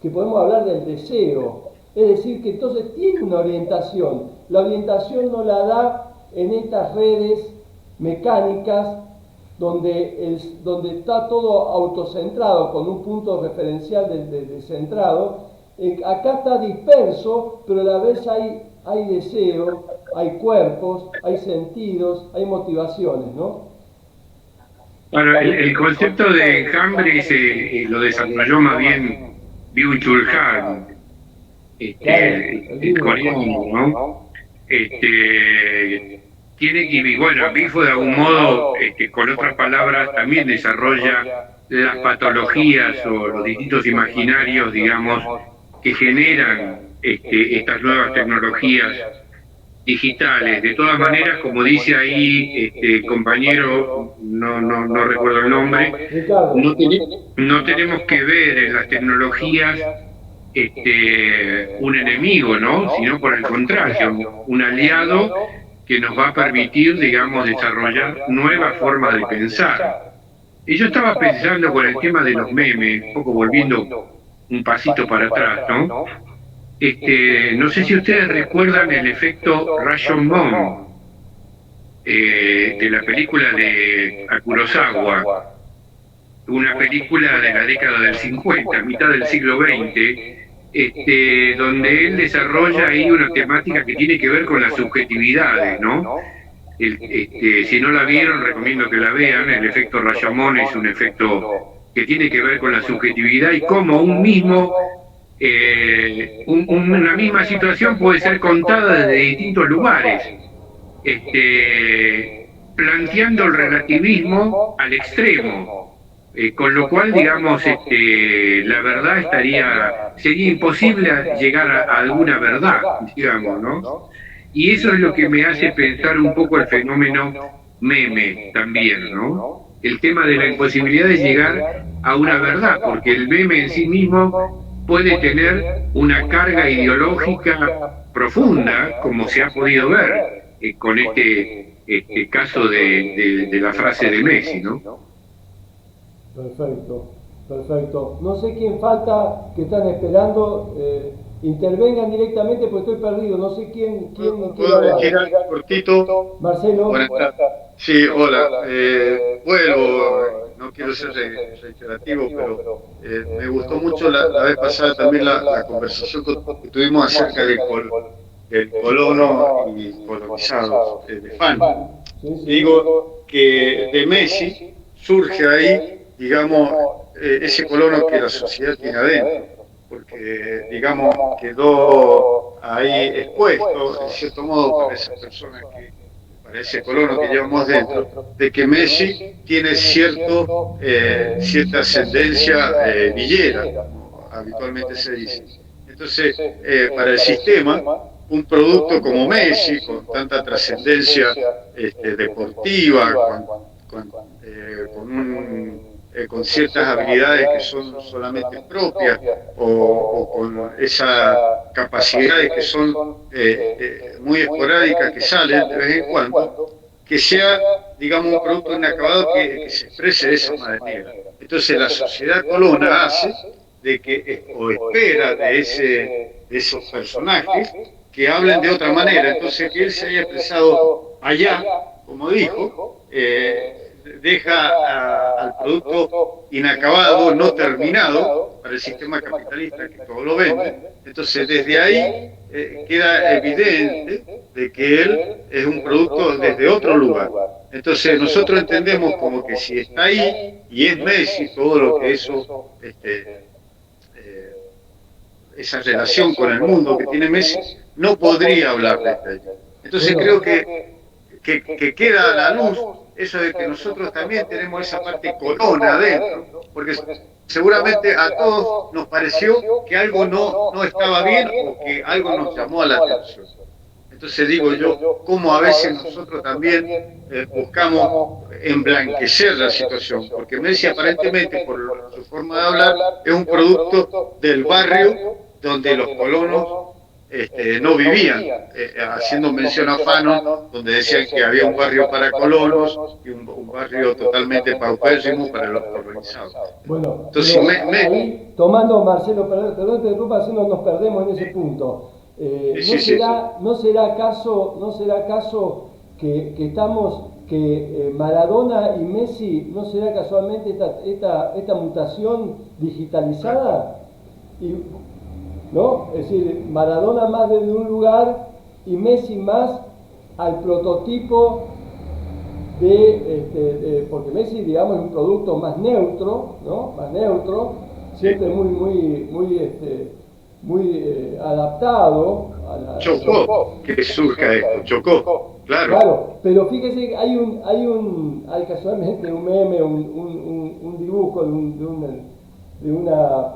que podemos hablar del deseo. Es decir, que entonces tiene una orientación. La orientación no la da en estas redes mecánicas donde está todo autocentrado, con un punto referencial de centrado. Acá está disperso, pero a la vez hay deseo, hay cuerpos, hay sentidos, hay motivaciones, ¿no? Bueno, el concepto de enjambre lo desarrolló más bien Byung-Chul Han, el coreano, ¿no? Tiene que, bueno, Bifo de algún modo, con otras palabras, también desarrolla las patologías o los distintos imaginarios, digamos, que generan estas nuevas tecnologías digitales. De todas maneras, como dice ahí el compañero, no recuerdo el nombre, no tenemos que ver en las tecnologías un enemigo, ¿no? Sino por el contrario, un aliado que nos va a permitir, digamos, desarrollar nuevas formas de pensar. Y yo estaba pensando con el tema de los memes, un poco volviendo un pasito para atrás, ¿no? No sé si ustedes recuerdan el efecto Rashomon de la película de Kurosawa, una película de la década del 50, mitad del siglo XX, donde él desarrolla ahí una temática que tiene que ver con las subjetividades, ¿no? Si no la vieron, recomiendo que la vean. El efecto Rashomon es un efecto que tiene que ver con la subjetividad y cómo una misma situación puede ser contada desde distintos lugares, planteando el relativismo al extremo, con lo cual, digamos, la verdad sería imposible llegar a alguna verdad, digamos, ¿no? Y eso es lo que me hace pensar un poco el fenómeno meme también, ¿no? El tema de la imposibilidad de llegar a una verdad, porque el meme en sí mismo puede tener una carga ideológica profunda, como se ha podido ver con este caso de la frase de Messi, ¿no? Perfecto. No sé quién falta que están esperando. Intervengan directamente porque estoy perdido. No sé quién ¿Puedo decir algo cortito? Marcelo. Sí, hola. Vuelvo, no quiero ser reiterativo, pero me gustó mucho la vez pasada también la conversación que tuvimos acerca del colono y colonizados, de Fan. Digo que de Messi surge ahí, digamos, ese colono que la sociedad tiene adentro, porque, digamos, quedó ahí expuesto, en cierto modo, para esas personas para ese colono que llevamos dentro, de que Messi tiene cierta ascendencia villera, como habitualmente se dice. Entonces, para el sistema, un producto como Messi, con tanta trascendencia deportiva, con ciertas habilidades que son solamente propias, o con esas capacidades que son muy esporádicas, que salen de vez en cuando, que sea, digamos, un producto inacabado que se exprese de esa manera. Entonces la sociedad colona hace de que, o espera de esos personajes que hablen de otra manera. Entonces que él se haya expresado allá, como dijo, deja al producto inacabado, no terminado, para el sistema capitalista que todo lo vende. Entonces, desde ahí queda evidente de que él es un producto desde otro lugar. Entonces, nosotros entendemos como que si está ahí, y es Messi, todo lo que eso, esa relación con el mundo que tiene Messi, no podría hablar de esto. Entonces, creo que queda a la luz eso de que nosotros también tenemos esa parte corona adentro, porque seguramente a todos nos pareció que algo no estaba bien o que algo nos llamó a la atención. Entonces digo yo, cómo a veces nosotros también buscamos emblanquecer la situación, porque Messi aparentemente, por su forma de hablar, es un producto del barrio donde los colonos no vivían, haciendo mención a Fanon, donde decían que había un barrio para colonos y un barrio totalmente paupérrimo para los colonizados. Bueno, entonces, ahí, tomando, Marcelo, perdón te interrumpa, si nos perdemos en ese punto. ¿No será acaso que Maradona y Messi, no será casualmente esta mutación digitalizada? ¿No? Es decir, Maradona más desde un lugar y Messi más al prototipo porque Messi, digamos, es un producto más neutro, ¿no? Más neutro, siempre muy adaptado a la... Chocó, que surja esto, chocó, claro. Pero fíjese, hay casualmente un meme, un dibujo de una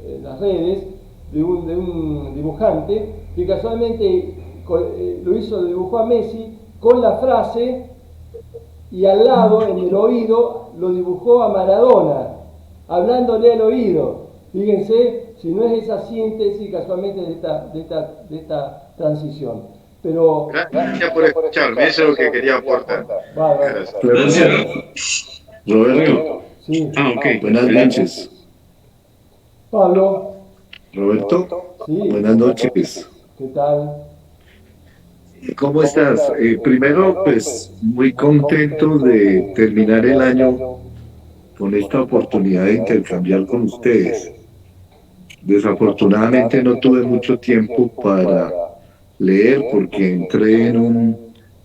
en las redes, de un dibujante, que casualmente lo dibujó a Messi con la frase, y al lado, en el oído, lo dibujó a Maradona, hablándole al oído. Fíjense, si no es esa síntesis casualmente de esta transición. Pero... Gracias por escucharme, eso es lo que quería aportar. Gracias. Roberto. Sí. Ok. Buenas noches. Pablo. Roberto. Sí. Buenas noches. ¿Qué tal? ¿Cómo estás? Primero, pues muy contento de terminar el año con esta oportunidad de intercambiar con ustedes. Desafortunadamente no tuve mucho tiempo para leer porque entré en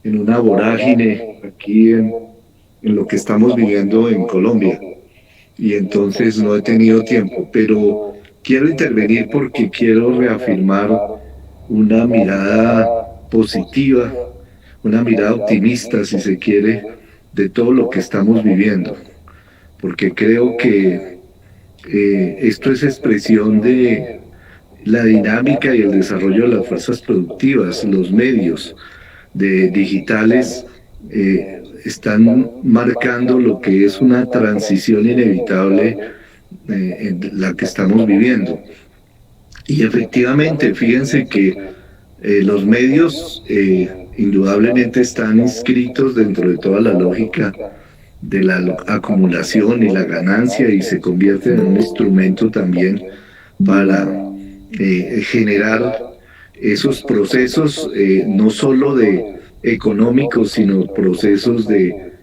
una vorágine aquí en lo que estamos viviendo en Colombia y entonces no he tenido tiempo, pero quiero intervenir porque quiero reafirmar una mirada positiva, una mirada optimista, si se quiere, de todo lo que estamos viviendo, porque creo que esto es expresión de la dinámica y el desarrollo de las fuerzas productivas. Los medios digitales están marcando lo que es una transición inevitable en la que estamos viviendo. Y efectivamente, fíjense que los medios indudablemente están inscritos dentro de toda la lógica de la acumulación y la ganancia y se convierten en un instrumento también para generar esos procesos no solo de económicos, sino procesos de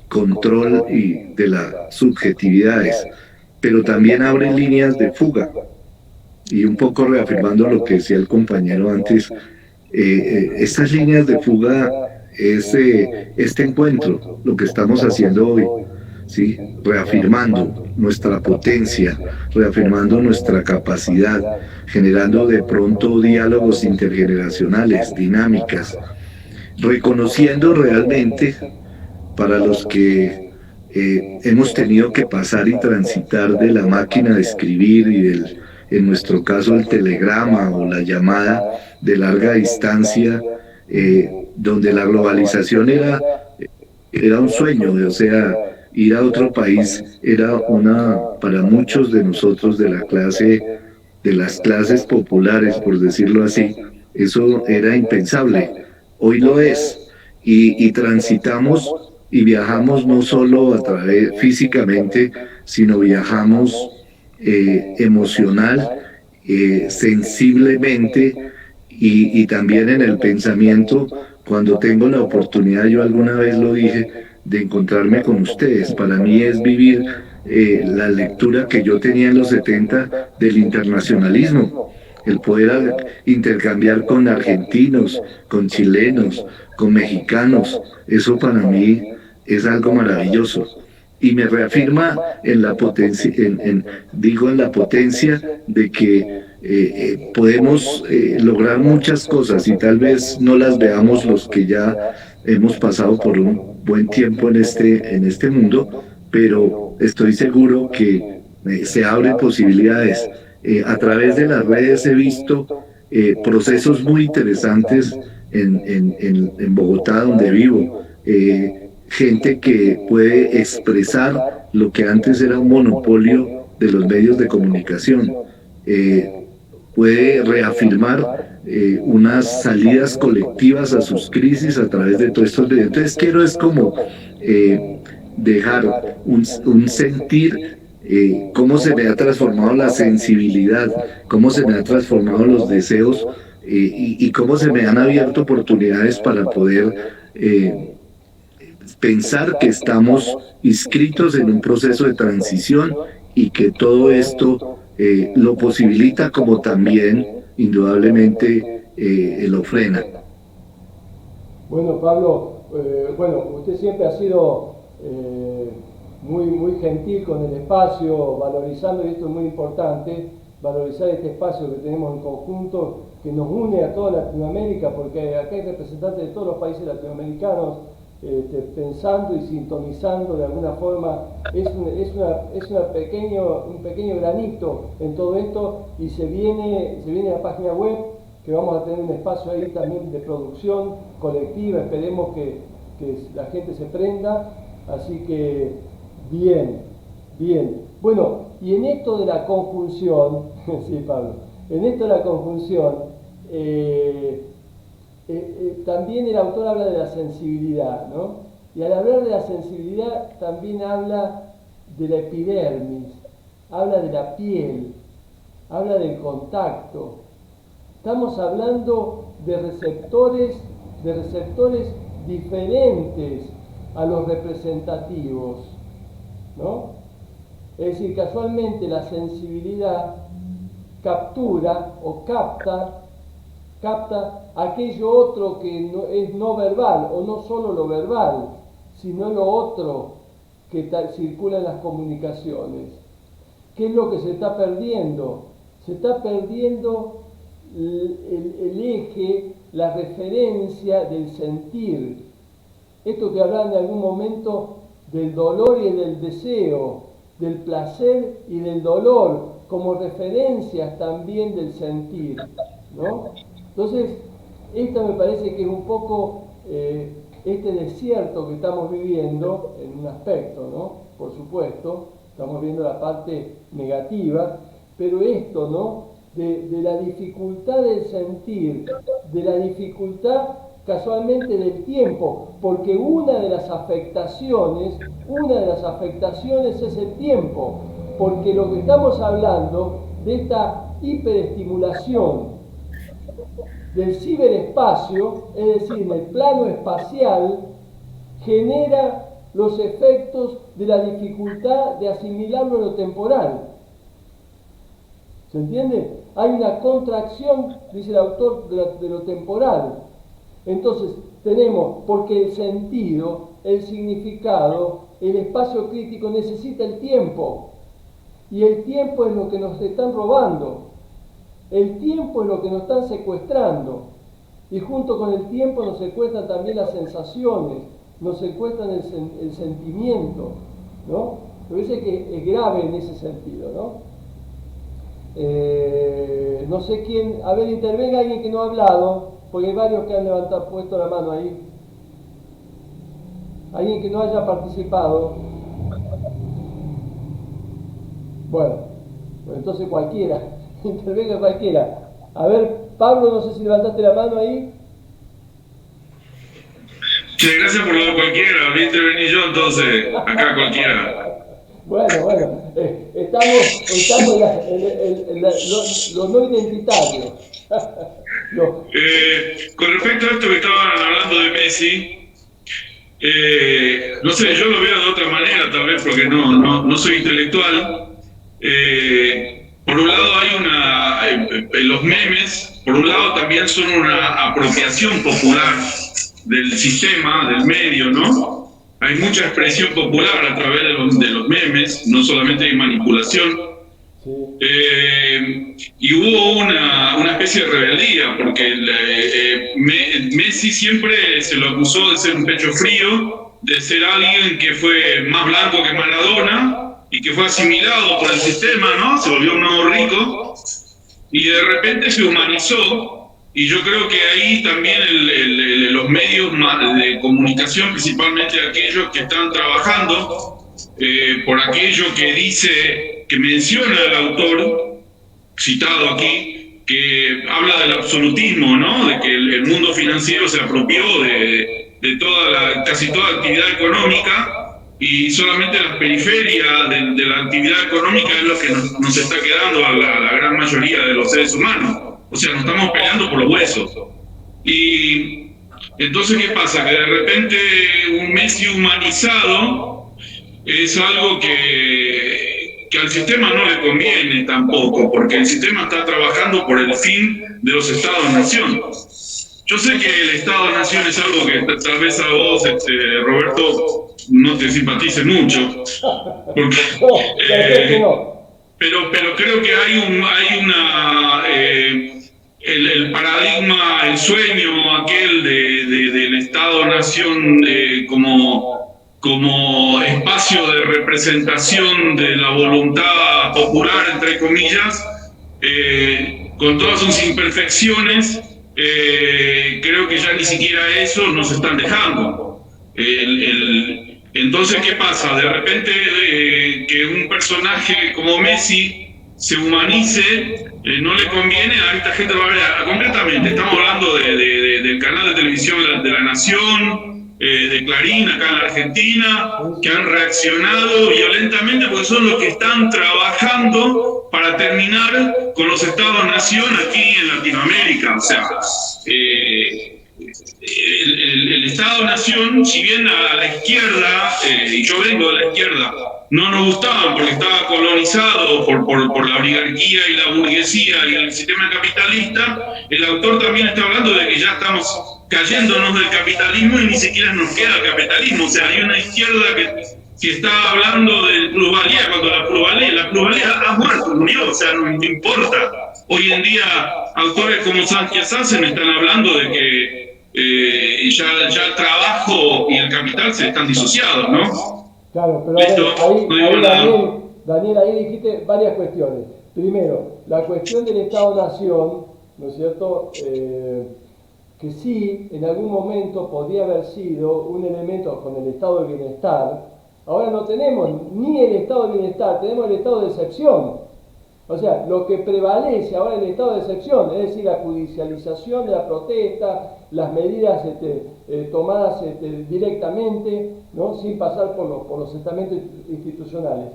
control y de las subjetividades, pero también abren líneas de fuga. Y un poco reafirmando lo que decía el compañero antes, estas líneas de fuga es este encuentro, lo que estamos haciendo hoy, ¿sí? Reafirmando nuestra potencia, reafirmando nuestra capacidad, generando de pronto diálogos intergeneracionales, dinámicas, reconociendo realmente para los que hemos tenido que pasar y transitar de la máquina de escribir y en nuestro caso el telegrama o la llamada de larga distancia, donde la globalización era un sueño, o sea, ir a otro país era para muchos de nosotros de las clases populares, por decirlo así, eso era impensable. Hoy lo es, y transitamos y viajamos no solo físicamente, sino viajamos emocional, sensiblemente y también en el pensamiento. Cuando tengo la oportunidad, yo alguna vez lo dije, de encontrarme con ustedes. Para mí es vivir la lectura que yo tenía en los 70 del internacionalismo, el poder intercambiar con argentinos, con chilenos, con mexicanos. Eso para mí es algo maravilloso y me reafirma en la potencia, en la potencia de que podemos lograr muchas cosas y tal vez no las veamos los que ya hemos pasado por un buen tiempo en este mundo, pero estoy seguro que se abren posibilidades. A través de las redes he visto procesos muy interesantes en Bogotá, donde vivo. Gente que puede expresar lo que antes era un monopolio de los medios de comunicación. Puede reafirmar unas salidas colectivas a sus crisis a través de todos estos medios. Entonces quiero es como dejar un sentir, cómo se me ha transformado la sensibilidad, cómo se me han transformado los deseos y cómo se me han abierto oportunidades para poder pensar que estamos inscritos en un proceso de transición y que todo esto lo posibilita, como también indudablemente lo frena. Bueno, Pablo, usted siempre ha sido muy gentil con el espacio, valorizando, y esto es muy importante, valorizar este espacio que tenemos en conjunto, que nos une a toda Latinoamérica, porque acá hay representantes de todos los países latinoamericanos, pensando y sintonizando de alguna forma. Es un pequeño granito en todo esto, y se viene la página web, que vamos a tener un espacio ahí también de producción colectiva. Esperemos que la gente se prenda, así que bien. Bueno, y en esto de la conjunción, sí, Pablo, en esto de la conjunción, también el autor habla de la sensibilidad, ¿no? Y al hablar de la sensibilidad también habla de la epidermis, habla de la piel, habla del contacto. Estamos hablando de receptores diferentes a los representativos, ¿no? Es decir, casualmente la sensibilidad captura o capta aquello otro que es no verbal, o no solo lo verbal, sino lo otro que circula en las comunicaciones. ¿Qué es lo que se está perdiendo? Se está perdiendo el eje, la referencia del sentir. Esto que hablan en algún momento del dolor y del deseo, del placer y del dolor, como referencias también del sentir, ¿no? Entonces, esta me parece que es un poco este desierto que estamos viviendo, en un aspecto, ¿no? Por supuesto, estamos viendo la parte negativa, pero esto, ¿no? De la dificultad del sentir, de la dificultad casualmente del tiempo, porque una de las afectaciones es el tiempo, porque lo que estamos hablando de esta hiperestimulación del ciberespacio, es decir, en el plano espacial, genera los efectos de la dificultad de asimilarlo en lo temporal. ¿Se entiende? Hay una contracción, dice el autor, de lo temporal. Entonces, tenemos, porque el sentido, el significado, el espacio crítico necesita el tiempo. Y el tiempo es lo que nos están robando. El tiempo es lo que nos están secuestrando. Y junto con el tiempo nos secuestran también las sensaciones, nos secuestran el sentimiento, ¿no? Me parece que es grave en ese sentido, ¿no? No sé quién, a ver, intervenga alguien que no ha hablado, porque hay varios que han puesto la mano ahí. Alguien que no haya participado. Bueno, entonces cualquiera, intervenga cualquiera. A ver, Pablo, no sé si levantaste la mano ahí. Sí, gracias por lo de cualquiera, voy a intervenir yo entonces, acá cualquiera. Bueno, estamos en los no identitarios. Con respecto a esto que estaban hablando de Messi, No sé, yo lo veo de otra manera, tal vez porque no soy intelectual. Por un lado los memes, por un lado también son una apropiación popular del sistema, del medio, ¿no? Hay mucha expresión popular a través de los memes, no solamente hay manipulación. Y hubo una especie de rebeldía, porque Messi siempre se lo acusó de ser un pecho frío, de ser alguien que fue más blanco que Maradona y que fue asimilado por el sistema, ¿no? Se volvió un nuevo rico y de repente se humanizó. Y yo creo que ahí también los medios de comunicación, principalmente aquellos que están trabajando por aquello que dice, que menciona el autor, citado aquí, que habla del absolutismo, ¿no? De que el mundo financiero se apropió de casi toda actividad económica y solamente las periferias de la actividad económica es lo que nos está quedando a la gran mayoría de los seres humanos. O sea, nos estamos peleando por los huesos. Y entonces, ¿qué pasa? Que de repente un Messi humanizado es algo que al sistema no le conviene tampoco, porque el sistema está trabajando por el fin de los Estados-nación. Yo sé que el Estado-nación es algo que tal vez a vos, Roberto, no te simpatice mucho, porque, pero creo que el paradigma, el sueño aquel del Estado-nación como espacio de representación de la voluntad popular, entre comillas, con todas sus imperfecciones, creo que ya ni siquiera eso nos están dejando. Entonces, ¿qué pasa? De repente que un personaje como Messi se humanice, no le conviene a esta gente. Concretamente, estamos hablando del canal de televisión de La Nación, de Clarín, acá en la Argentina, que han reaccionado violentamente porque son los que están trabajando para terminar con los Estados-nación aquí en Latinoamérica. O sea, el Estado-nación, si bien a la izquierda, y yo vengo de la izquierda, no nos gustaban porque estaba colonizado por la oligarquía y la burguesía y el sistema capitalista, el autor también está hablando de que ya estamos cayéndonos del capitalismo y ni siquiera nos queda el capitalismo. O sea, hay una izquierda que está hablando de plusvalía, cuando la plusvalía ha muerto, murió, o sea, no importa. Hoy en día, autores como Sánchez Asen están hablando de que ya el trabajo y el capital se están disociados, ¿no? Claro, pero ahí, Daniel, ahí dijiste varias cuestiones. Primero, la cuestión del Estado-Nación, ¿no es cierto?, que sí, en algún momento podría haber sido un elemento con el estado de bienestar. Ahora no tenemos ni el estado de bienestar, tenemos el estado de excepción. O sea, lo que prevalece ahora es el estado de excepción, es decir, la judicialización de la protesta, las medidas tomadas directamente, ¿no?, sin pasar por los estamentos institucionales.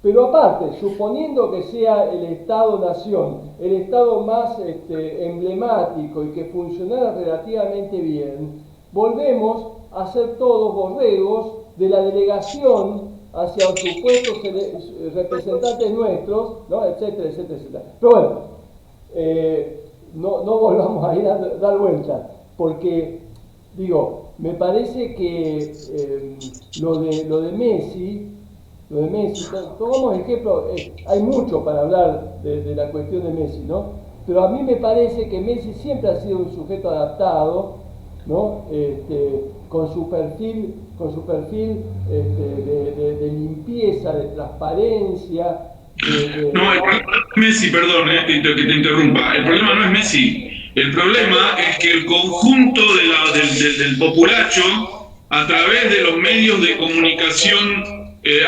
Pero aparte, suponiendo que sea el Estado-Nación, el Estado más emblemático y que funcionara relativamente bien, volvemos a ser todos borregos de la delegación hacia los supuestos representantes nuestros, ¿no?, etcétera, etcétera, etcétera. Pero bueno, no volvamos a ir a dar vueltas, porque, digo, me parece que lo de Messi, tomamos ejemplo, hay mucho para hablar de la cuestión de Messi, ¿no? Pero a mí me parece que Messi siempre ha sido un sujeto adaptado, ¿no?, con su perfil de limpieza, de transparencia. No, el problema no es Messi, perdón, que te interrumpa. El problema no es Messi. El problema es que el conjunto del populacho, a través de los medios de comunicación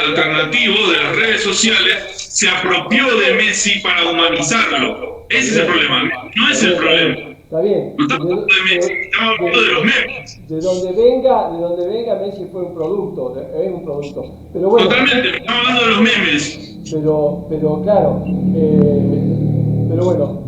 alternativos, de las redes sociales, se apropió de Messi para humanizarlo. Ese es el problema, no es el problema. Está bien. No estamos hablando de Messi, estamos hablando de los memes. De donde venga Messi fue un producto, es un producto. Pero bueno, totalmente, estamos hablando de los memes. Pero claro, pero bueno,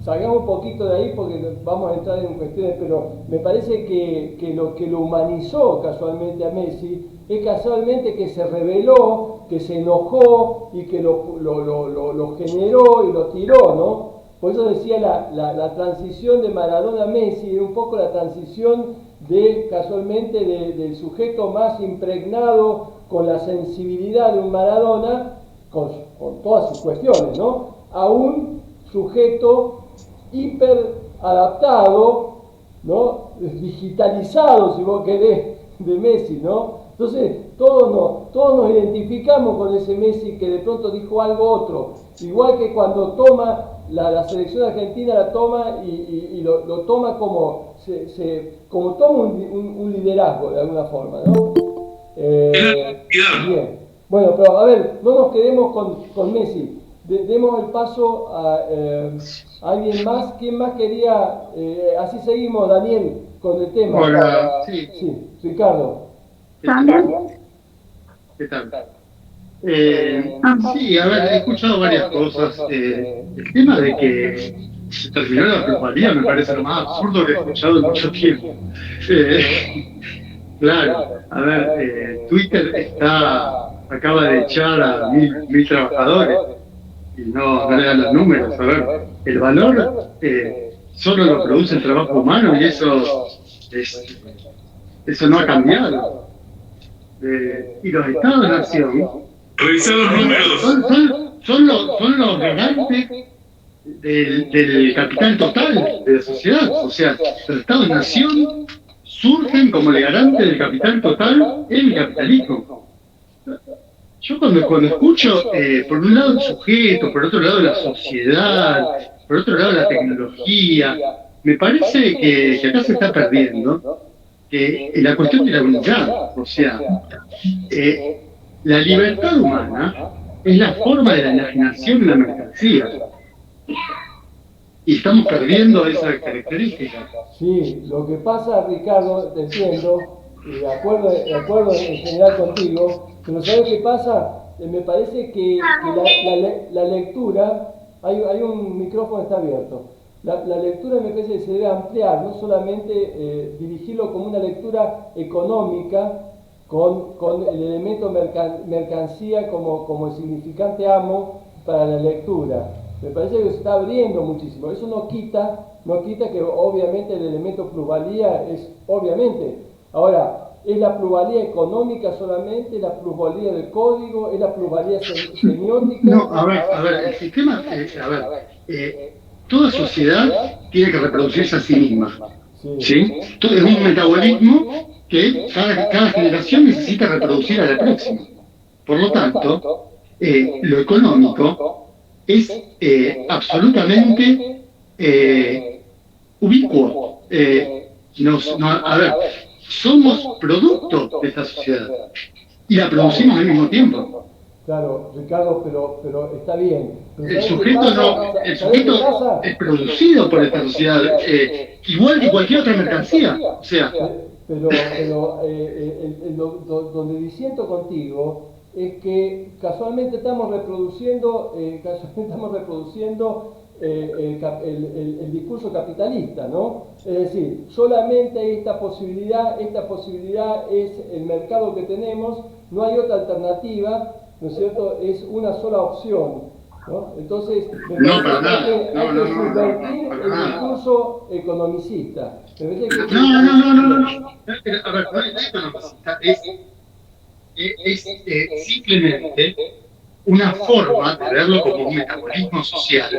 salgamos un poquito de ahí porque vamos a entrar en cuestiones, pero me parece que lo que lo humanizó casualmente a Messi es casualmente que se rebeló, que se enojó y que lo generó y lo tiró, ¿no? Por eso decía la transición de Maradona a Messi, era un poco la transición casualmente del sujeto más impregnado con la sensibilidad de un Maradona, con todas sus cuestiones, ¿no? A un sujeto hiper adaptado, ¿no? Digitalizado, si vos querés, de Messi, ¿no? Entonces, todos nos identificamos con ese Messi que de pronto dijo algo otro. Igual que cuando toma la selección argentina, la toma y lo toma como toma un liderazgo de alguna forma, ¿no? Bien. Bueno, pero a ver, no nos quedemos con Messi. Demos el paso a alguien más. ¿Quién más quería? Así seguimos, Daniel, con el tema. Hola, sí, Ricardo. ¿Qué tal? Sí, a ver, he escuchado varias cosas. El tema de que se terminó la plusvalía me parece lo más absurdo que he escuchado en mucho tiempo. Claro, a ver, Twitter acaba de echar a mil trabajadores y no le dan los números. A ver, el valor solo lo produce el trabajo humano y eso no ha cambiado. Y los estados-nación revisar los números. Son los garantes del capital total de la sociedad. O sea, los estados-nación surgen como el garante del capital total en el capitalismo. Yo cuando escucho, por un lado el sujeto, por otro lado la sociedad, por otro lado la tecnología, me parece que acá se está perdiendo la cuestión de la unidad. O sea, la libertad humana es la forma de la enajenación de la mercancía. Y estamos perdiendo esa característica. Sí, lo que pasa, Ricardo, te entiendo, y de acuerdo en general contigo, pero ¿sabes qué pasa? Me parece que la lectura, hay un micrófono que está abierto, la lectura me parece que se debe ampliar, no solamente dirigirlo como una lectura económica, con el elemento mercancía como el significante amo para la lectura. Me parece que se está abriendo muchísimo. Eso no quita que obviamente el elemento plusvalía es obviamente. Ahora, ¿es la plusvalía económica solamente? ¿Es la plusvalía del código? ¿Es la plusvalía semiótica? No, a ver, el sistema, toda sociedad tiene que reproducirse a sí misma. ¿Sí? Todo es un metabolismo que cada generación necesita reproducir a la próxima. Por lo tanto, lo económico es absolutamente ubicuo. A ver, somos producto de esta sociedad y la producimos al mismo tiempo. Claro, Ricardo, pero está bien. El sujeto es producido por esta sociedad, igual que cualquier otra mercancía. O sea, pero donde disiento contigo es que casualmente estamos reproduciendo el discurso capitalista, ¿no? Es decir, solamente hay esta posibilidad es el mercado que tenemos, no hay otra alternativa, ¿no es cierto? Es una sola opción, ¿no? Entonces, hay que subvertir el discurso economicista. No. A ver, no es economicista, es simplemente una forma de verlo como un metabolismo social.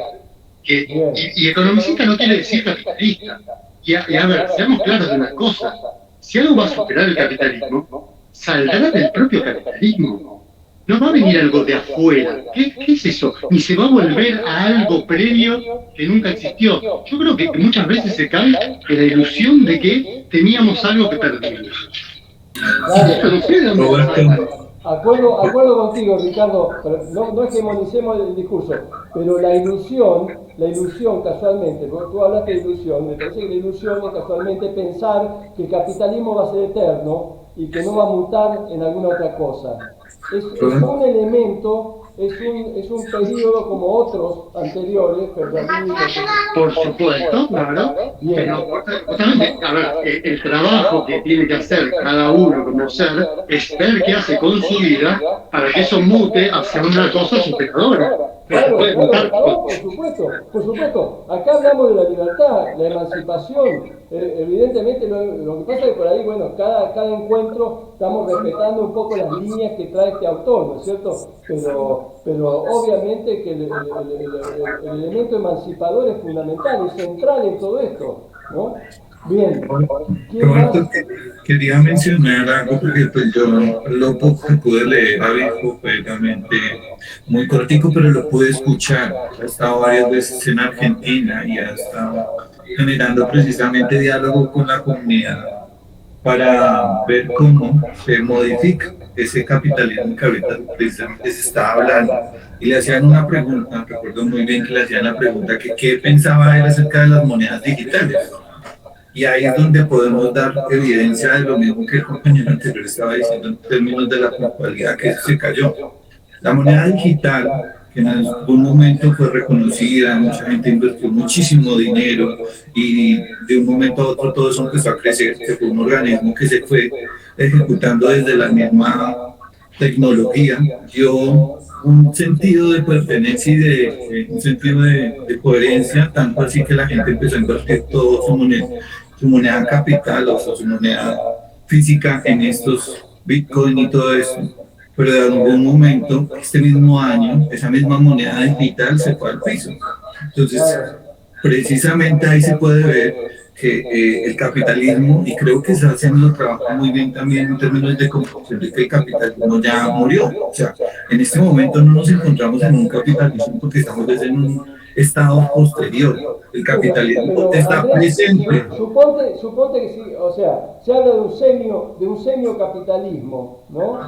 Y economicista no quiere decir capitalista. Y a ver, seamos claros de una cosa. Si algo va a superar el capitalismo, saldrá del propio capitalismo. No va a venir algo de afuera. ¿Qué es eso? Ni se va a volver a algo previo que nunca existió. Yo creo que muchas veces se cae en la ilusión de que teníamos algo que perdimos. Acuerdo contigo, Ricardo, pero no hegemonicemos el discurso, pero la ilusión casualmente, porque tú hablaste de ilusión, me parece que la ilusión es casualmente pensar que el capitalismo va a ser eterno y que no va a mutar en alguna otra cosa. Es un elemento es un periodo como otros anteriores, por supuesto, claro. Pero justamente, a ver, el trabajo que tiene que hacer cada uno como ser es ver qué hace con su vida para que eso mute hacia una cosa superadora. Claro, por supuesto. Acá hablamos de la libertad, la emancipación. Evidentemente, lo que pasa es que por ahí, bueno, cada encuentro estamos respetando un poco las líneas que trae este autor, ¿no es cierto? Pero obviamente que el elemento emancipador es fundamental, es central en todo esto, ¿no? Bien. Roberto, quería mencionar algo porque pues, yo lo poco que pude leer fue realmente muy cortico, pero lo pude escuchar. He estado varias veces en Argentina y ha estado generando precisamente diálogo con la comunidad para ver cómo se modifica ese capitalismo que ahorita precisamente se está hablando. Y le hacían una pregunta, recuerdo muy bien que le hacían la pregunta que qué pensaba él acerca de las monedas digitales. Y ahí es donde podemos dar evidencia de lo mismo que el compañero anterior estaba diciendo en términos de la puntualidad que se cayó. La moneda digital, que en algún momento fue reconocida, mucha gente invirtió muchísimo dinero y de un momento a otro todo eso empezó a crecer, que fue un organismo que se fue ejecutando desde la misma tecnología, dio un sentido de pertenencia y un sentido de coherencia, tanto así que la gente empezó a invertir todo su moneda capital o su moneda física en estos Bitcoin y todo eso. Pero de algún momento, este mismo año, esa misma moneda digital se fue al piso. Entonces, precisamente ahí se puede ver que el capitalismo, y creo que está haciendo trabajo muy bien también en términos de comprensión de que el capitalismo ya murió. O sea, en este momento no nos encontramos en un capitalismo porque estamos desde un estado posterior. El capitalismo está presente. Suponte que sí, o sea, se habla de un semiocapitalismo, ¿no?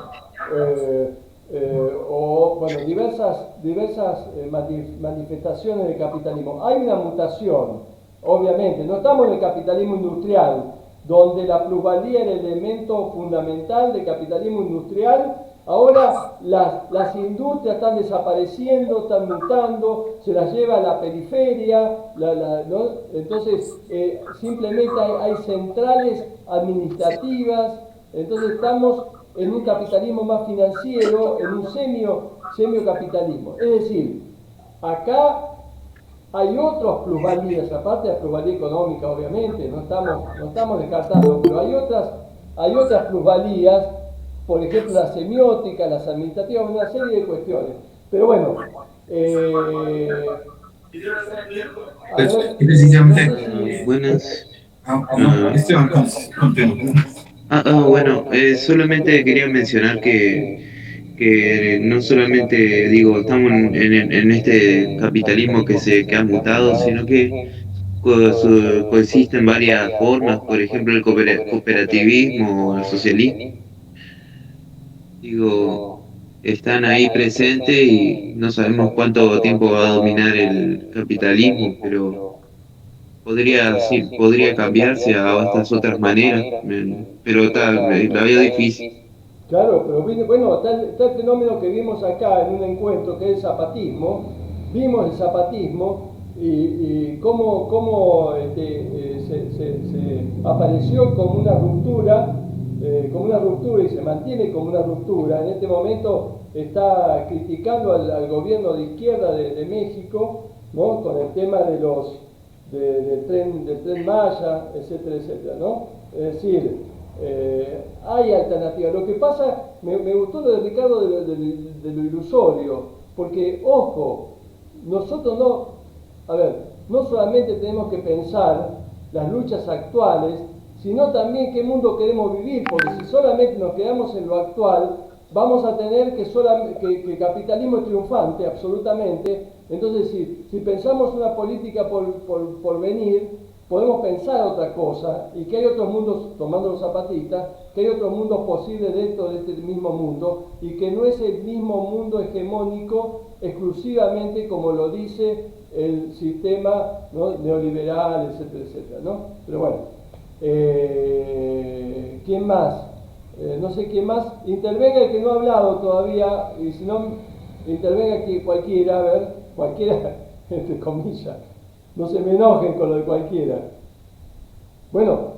O bueno, diversas manifestaciones del capitalismo. Hay una mutación. Obviamente, no estamos en el capitalismo industrial, donde la plusvalía era el elemento fundamental del capitalismo industrial. Ahora las industrias están desapareciendo, están mutando, se las lleva a la periferia, ¿no? Entonces simplemente hay centrales administrativas, entonces estamos en un capitalismo más financiero, en un semiocapitalismo. Es decir, acá hay otras plusvalías, aparte de la plusvalía económica, obviamente, no estamos descartando, pero hay otras plusvalías, por ejemplo, la semiótica, las administrativas, una serie de cuestiones. Pero bueno, buenas. Bueno, solamente quería mencionar que no solamente digo estamos en este capitalismo que ha mutado, sino que coexisten varias formas, por ejemplo el cooperativismo o el socialismo. Digo, están ahí presentes y no sabemos cuánto tiempo va a dominar el capitalismo, pero podría cambiarse a estas otras maneras, pero la veo difícil. Claro, pero bueno, está el fenómeno que vimos acá en un encuentro, que es el zapatismo. Vimos el zapatismo y cómo se apareció como una ruptura y se mantiene como una ruptura. En este momento está criticando al gobierno de izquierda de México, ¿no? Con el tema del tren Maya, etcétera, etcétera, ¿no? Es decir, hay alternativas. Lo que pasa, me gustó lo de Ricardo de lo ilusorio, porque, ojo, nosotros no solamente tenemos que pensar las luchas actuales, sino también qué mundo queremos vivir, porque si solamente nos quedamos en lo actual, vamos a tener que el capitalismo es triunfante, absolutamente. Entonces, si pensamos una política por venir, podemos pensar otra cosa, y que hay otros mundos, tomando los zapatistas, que hay otros mundos posibles dentro de este mismo mundo, y que no es el mismo mundo hegemónico exclusivamente como lo dice el sistema, ¿no? Neoliberal, etcétera, etcétera, ¿no? Pero bueno, ¿quién más? No sé quién más. Intervenga el que no ha hablado todavía, y si no, intervenga aquí cualquiera, a ver, cualquiera, entre comillas, no se me enojen con lo de cualquiera. Bueno,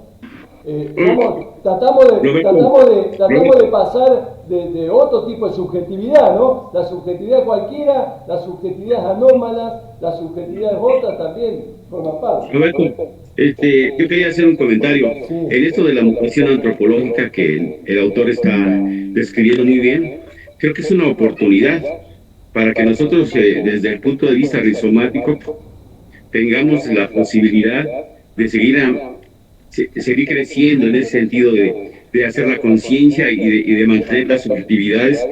tratamos de pasar de otro tipo de subjetividad, ¿no? La subjetividad cualquiera, las subjetividades anómalas, las subjetividades otras también forman parte. Roberto, yo quería hacer un comentario. Sí. En esto de la mutación antropológica que el autor está describiendo muy bien, creo que es una oportunidad para que nosotros, desde el punto de vista rizomático, tengamos la posibilidad de seguir creciendo en ese sentido de hacer la conciencia y de mantener las subjetividades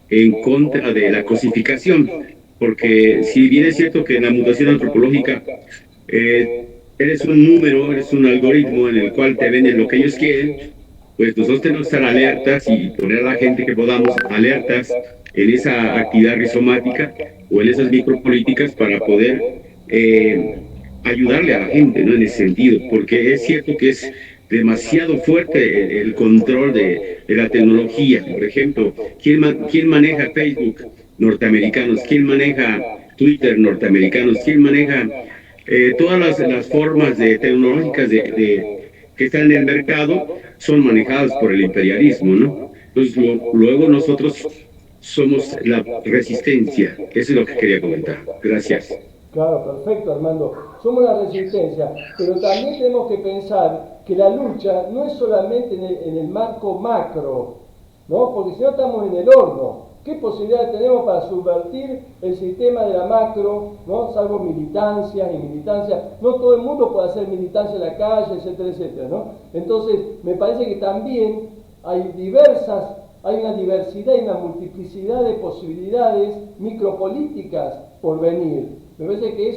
en contra de la cosificación, porque si bien es cierto que en la mutación antropológica eres un número, eres un algoritmo en el cual te venden lo que ellos quieren, pues nosotros tenemos que estar alertas y poner a la gente que podamos alertas en esa actividad rizomática o en esas micropolíticas para poder ayudarle a la gente, ¿no? En ese sentido, porque es cierto que es demasiado fuerte el control de la tecnología. Por ejemplo, ¿quién maneja Facebook? Norteamericanos. ¿Quién maneja Twitter? Norteamericanos. ¿Quién maneja todas las formas tecnológicas que están en el mercado? Son manejadas por el imperialismo, ¿no? Entonces, luego nosotros somos la resistencia. Eso es lo que quería comentar. Gracias. Claro, perfecto, Armando. Somos la resistencia, pero también tenemos que pensar que la lucha no es solamente en el marco macro, ¿no? Porque si no estamos en el horno. ¿Qué posibilidades tenemos para subvertir el sistema de la macro, ¿no? Salvo militancias y militancias? No todo el mundo puede hacer militancia en la calle, etcétera, etcétera, ¿no? Entonces, me parece que también hay una diversidad y una multiplicidad de posibilidades micropolíticas por venir. Me parece que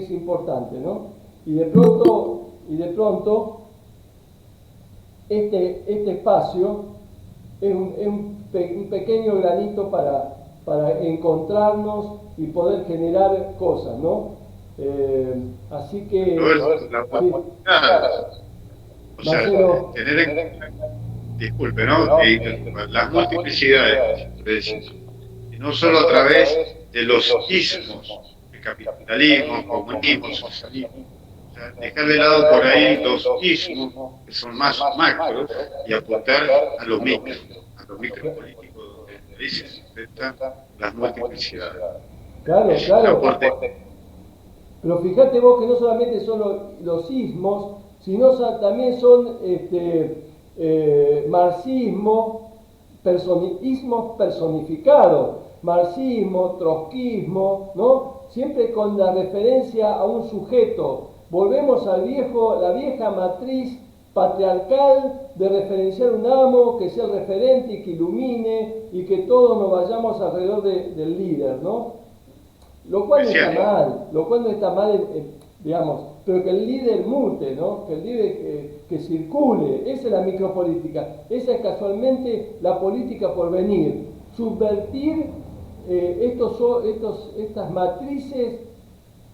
es importante, ¿no? Y de pronto este espacio es un pequeño granito para encontrarnos y poder generar cosas, ¿no? Así que... Disculpe, ¿no? Las multiplicidades, y no solo a través de los ismos, el capitalismo, comunismo, socialismo. O sea, dejar de lado por ahí los ismos, que son más macros, y apuntar a los micropolíticos, donde ahí se enfrentan las multiplicidades. Claro. Pero fíjate vos que no solamente son los ismos, sino también son marxismo, ismos personificados, marxismo, trotskismo, ¿no? Siempre con la referencia a un sujeto. Volvemos la vieja matriz patriarcal de referenciar un amo que sea el referente y que ilumine y que todos nos vayamos alrededor del líder, ¿no? Lo cual no está mal, digamos, pero que el líder mute, ¿no? Que el líder que circule. Esa es la micropolítica. Esa es casualmente la política por venir. Subvertir estas matrices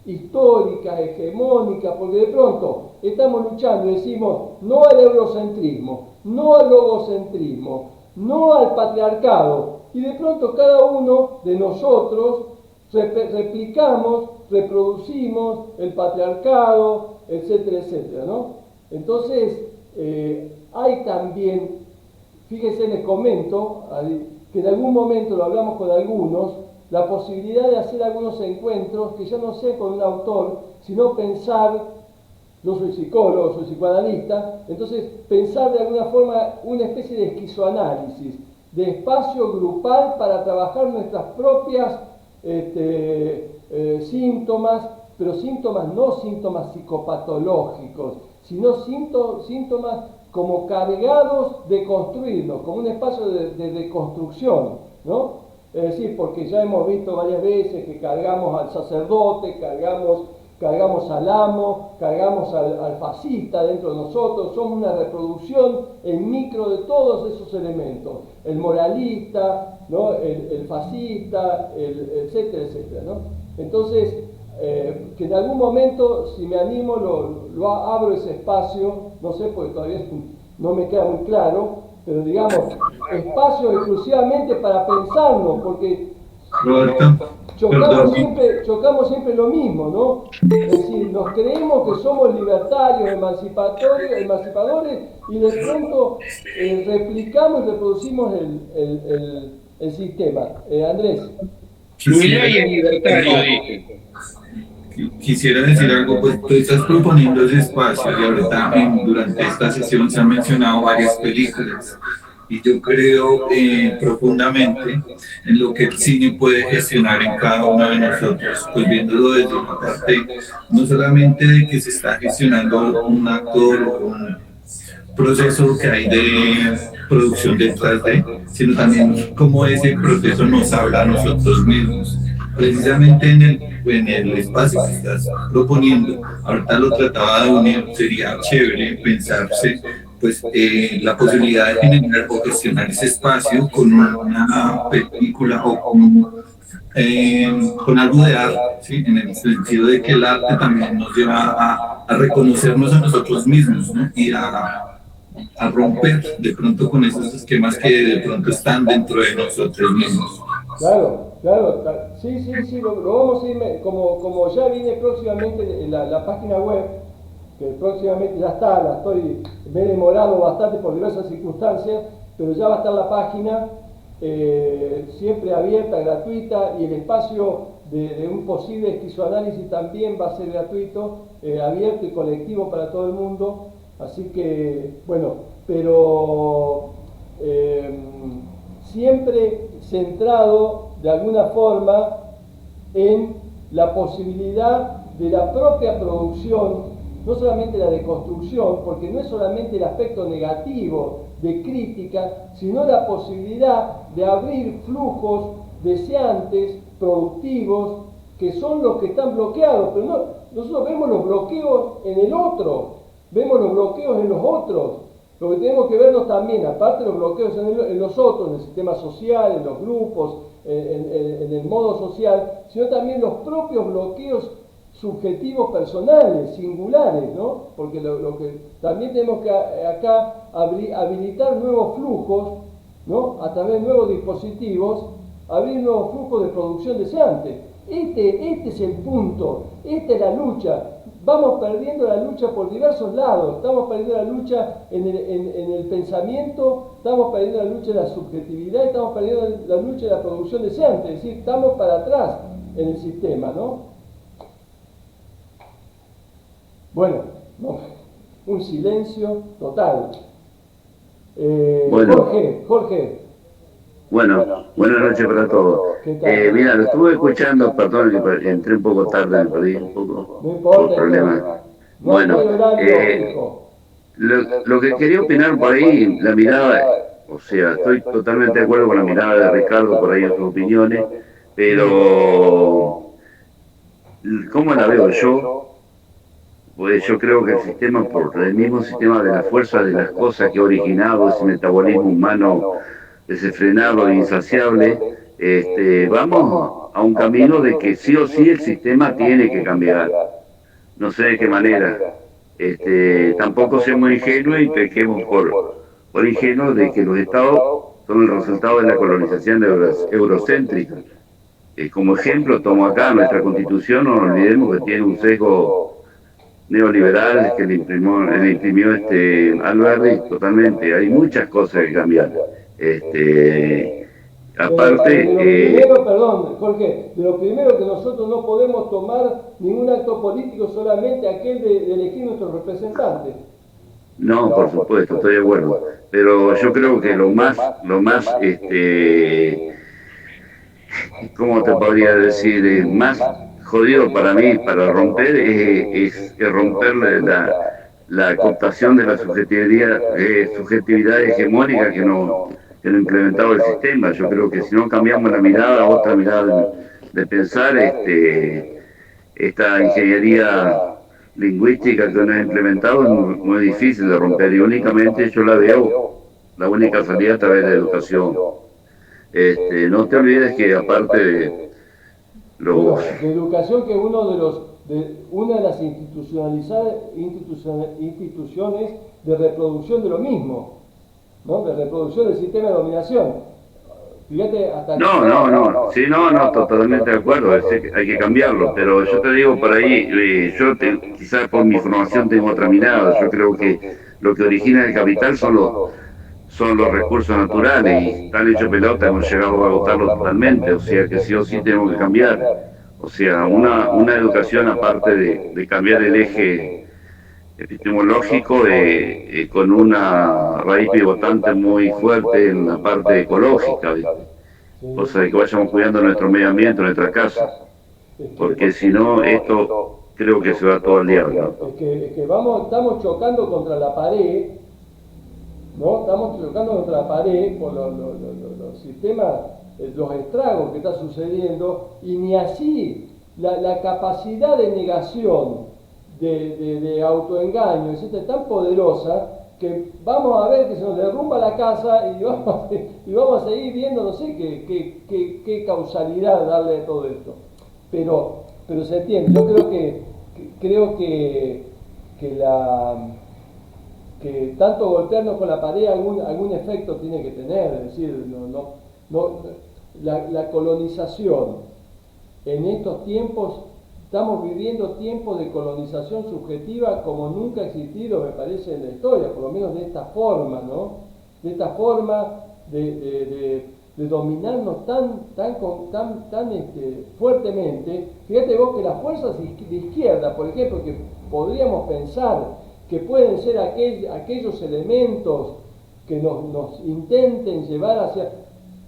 históricas, hegemónicas, porque de pronto estamos luchando y decimos no al eurocentrismo, no al logocentrismo, no al patriarcado, y de pronto cada uno de nosotros replicamos, reproducimos el patriarcado, etcétera, etcétera, ¿no? Entonces, hay también, fíjense, les comento, que en algún momento lo hablamos con algunos, la posibilidad de hacer algunos encuentros que ya no sea con un autor, sino pensar, yo soy psicólogo, soy psicoanalista, entonces pensar de alguna forma una especie de esquizoanálisis, de espacio grupal para trabajar nuestras propias síntomas, pero no síntomas psicopatológicos, sino síntomas como cargados de construirnos, como un espacio de deconstrucción, ¿no? Es decir, porque ya hemos visto varias veces que cargamos al sacerdote, cargamos al amo, cargamos al fascista dentro de nosotros, somos una reproducción en micro de todos esos elementos, el moralista, ¿no? el fascista, etcétera, etcétera, ¿no? Entonces, que en algún momento, si me animo, lo abro ese espacio, no sé, porque todavía no me queda muy claro, pero digamos, espacio exclusivamente para pensarnos, porque Roberto, perdón. Chocamos siempre lo mismo, ¿no? Es decir, nos creemos que somos libertarios, emancipadores, y de pronto replicamos y reproducimimos el sistema. Andrés. Quisiera decir algo, pues tú estás proponiendo ese espacio y ahorita durante esta sesión se han mencionado varias películas. Y yo creo profundamente en lo que el cine puede gestionar en cada uno de nosotros, pues viéndolo desde una parte, no solamente de que se está gestionando un actor o un proceso que hay de producción detrás de, sino también cómo ese proceso nos habla a nosotros mismos. Precisamente en el espacio que estás proponiendo, ahorita lo trataba de unir, sería chévere pensarse pues la posibilidad de generar o gestionar ese espacio con una película o con algo de arte, ¿sí? En el sentido de que el arte también nos lleva a reconocernos a nosotros mismos, ¿no? Y a romper de pronto con esos esquemas que de pronto están dentro de nosotros mismos. Claro, sí, lo vamos a ir, como ya viene próximamente en la página web, que próximamente ya está, me he demorado bastante por diversas circunstancias, pero ya va a estar la página siempre abierta, gratuita, y el espacio de un posible esquizoanálisis también va a ser gratuito, abierto y colectivo para todo el mundo, así que, bueno, pero siempre centrado de alguna forma en la posibilidad de la propia producción, no solamente la deconstrucción, porque no es solamente el aspecto negativo de crítica, sino la posibilidad de abrir flujos deseantes, productivos, que son los que están bloqueados, pero no, nosotros vemos los bloqueos en el otro, vemos los bloqueos en los otros. Lo que tenemos que vernos también, aparte de los bloqueos en los otros, en el sistema social, en los grupos, en el modo social, sino también los propios bloqueos subjetivos personales, singulares, ¿no? Porque lo que también tenemos que acá habilitar nuevos flujos, ¿no? A través de nuevos dispositivos, abrir nuevos flujos de producción deseante. Este es el punto, esta es la lucha. Vamos perdiendo la lucha por diversos lados, estamos perdiendo la lucha en el pensamiento, estamos perdiendo la lucha en la subjetividad, estamos perdiendo la lucha en la producción deseante, es decir, estamos para atrás en el sistema, ¿no? Bueno, un silencio total. Bueno. Jorge. Bueno, buenas noches para todos. Mira, lo estuve escuchando, perdón que entré un poco tarde, me perdí un poco por problemas. Bueno, lo que quería opinar por ahí, la mirada, o sea, estoy totalmente de acuerdo con la mirada de Ricardo por ahí en sus opiniones, pero ¿cómo la veo yo? Pues yo creo que el sistema, por el mismo sistema de la fuerza de las cosas que ha originado ese metabolismo humano desenfrenado e insaciable, vamos a un camino de que sí o sí el sistema tiene que cambiar. No sé de qué manera. Tampoco seamos ingenuos y pequemos por ingenuos de que los estados son el resultado de la colonización eurocéntrica. Como ejemplo, tomo acá nuestra constitución, no nos olvidemos que tiene un sesgo neoliberal que le imprimió Alberti totalmente. Hay muchas cosas que cambiar. Aparte, perdón, Jorge, de lo primero que nosotros no podemos tomar ningún acto político, solamente aquel de elegir nuestros representantes. No, por supuesto, estoy de acuerdo. Pero yo creo que lo más, ¿cómo te podría decir? Más jodido para mí, para romper, es romper la cooptación de la subjetividad hegemónica que no implementado el sistema. Yo creo que si no cambiamos la mirada, otra mirada de pensar, esta ingeniería lingüística que nos ha implementado es muy difícil de romper, y únicamente yo la veo, la única salida a través de la educación. No te olvides que aparte de los... De educación, que es una de las instituciones de reproducción de lo mismo, ¿no? De reproducción del sistema de dominación. Fíjate, hasta No, sí, no, totalmente de acuerdo, hay que cambiarlo, pero yo te digo por ahí, quizás por mi formación tengo otra mirada, yo creo que lo que origina el capital son los recursos naturales y están hechos pelota, hemos llegado a agotarlo totalmente, o sea que sí o sí tenemos que cambiar, o sea, una educación aparte de cambiar el eje epistemológico con una raíz pivotante muy fuerte en la parte ecológica, ¿viste? Cosa de que vayamos cuidando nuestro medio ambiente, nuestra casa, porque si no, esto creo que se va todo al diablo. Es que estamos chocando contra la pared, ¿no? Estamos chocando contra la pared por los sistemas, los estragos que está sucediendo, y ni así la capacidad de negación, de autoengaño, etcétera, es tan poderosa que vamos a ver que se nos derrumba la casa y vamos a seguir viendo, no sé qué causalidad darle a todo esto. Pero se entiende. Yo creo que tanto golpearnos con la pared algún efecto tiene que tener. Es decir, la colonización en estos tiempos. Estamos viviendo tiempos de colonización subjetiva como nunca ha existido, me parece, en la historia, por lo menos de esta forma, ¿no? De esta forma de dominarnos tan fuertemente. Fíjate vos que las fuerzas de izquierda, por ejemplo, que podríamos pensar que pueden ser aquellos elementos que nos intenten llevar hacia...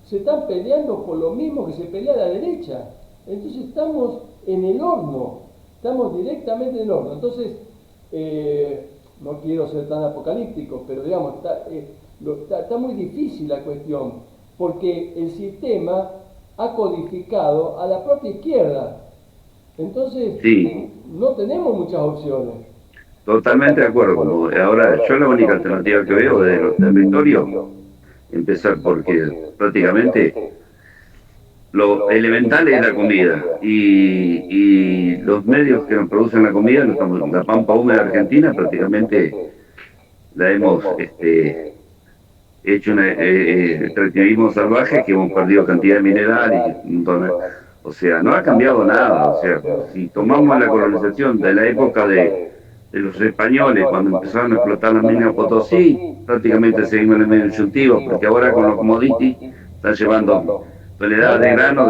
se están peleando por lo mismo que se pelea la derecha. Entonces estamos en el horno, estamos directamente en el horno. Entonces, no quiero ser tan apocalíptico, pero digamos, está muy difícil la cuestión, porque el sistema ha codificado a la propia izquierda. Entonces, sí, no tenemos muchas opciones. Totalmente de acuerdo. Ahora, yo la única alternativa que veo de los territorios, empezar porque prácticamente... lo elemental es la comida y los medios que nos producen la comida, la pampa húmeda argentina prácticamente la hemos hecho un extractivismo salvaje que hemos perdido cantidad de minerales, o sea, no ha cambiado nada. O sea, si tomamos la colonización de la época de los españoles, cuando empezaron a explotar las minas de Potosí, prácticamente seguimos en el medio insultivo, porque ahora con los commodities están llevando toneladas de grano,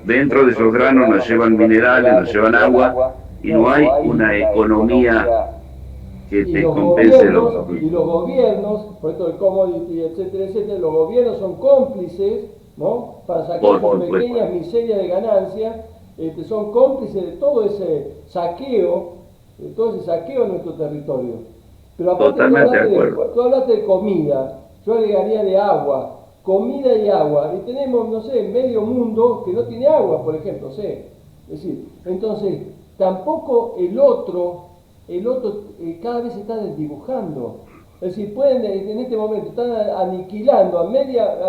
dentro de esos granos nos llevan minerales, nos llevan agua, y no hay una economía que te compense los... Y los gobiernos, por esto del commodity, etcétera, los gobiernos son cómplices, ¿no? Para sacar sus pequeñas miserias de ganancia, son cómplices de todo ese saqueo, de nuestro territorio. Pero aparte tú hablaste de comida, yo agregaría de agua. Comida y agua, y tenemos, no sé, medio mundo que no tiene agua, por ejemplo, es decir, entonces, tampoco el otro cada vez se está desdibujando, es decir, pueden en este momento están aniquilando a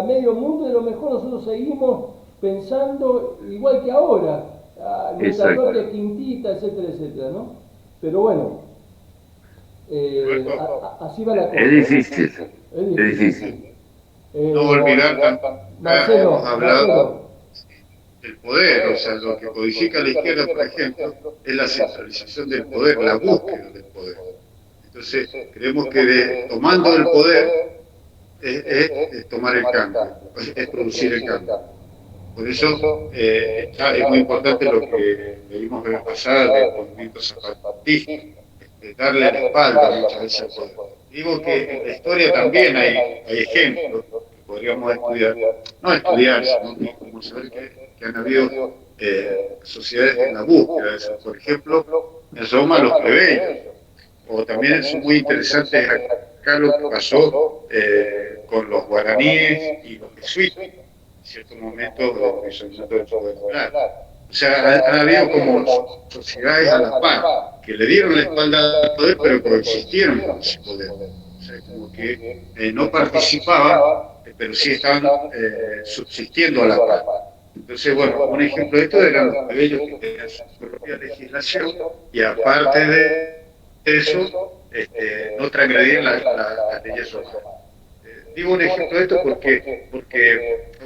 medio mundo, y a lo mejor nosotros seguimos pensando igual que ahora, nuestra propia quintita, etcétera, ¿no? Pero bueno, así va la cosa. Es difícil. No olvidar hemos hablado del poder, o sea, lo que codifica la izquierda, por ejemplo, es la centralización del poder, la búsqueda del poder. Entonces, creemos que tomando el poder es tomar el cambio, es producir el cambio. Por eso es muy importante lo que leímos en la pasada del movimiento zapatista, darle la espalda muchas veces al poder. Digo que en la historia también hay ejemplos que podríamos estudiar, no estudiar, sino como saber que han habido sociedades en la búsqueda de eso. Por ejemplo, en Roma los plebeyos, o también es muy interesante acá lo que pasó con los guaraníes y los jesuitas, en ciertos momentos del pensamiento del poder moral. O sea, han habido como sociedades a la par, que le dieron la espalda al poder, pero coexistieron con ese poder. O sea, como que no participaban, pero sí estaban subsistiendo a la par. Entonces, bueno, un ejemplo de esto eran los plebeyos que tenían su propia legislación, y aparte de eso, no transgredían las leyes romanas. digo un ejemplo de esto porque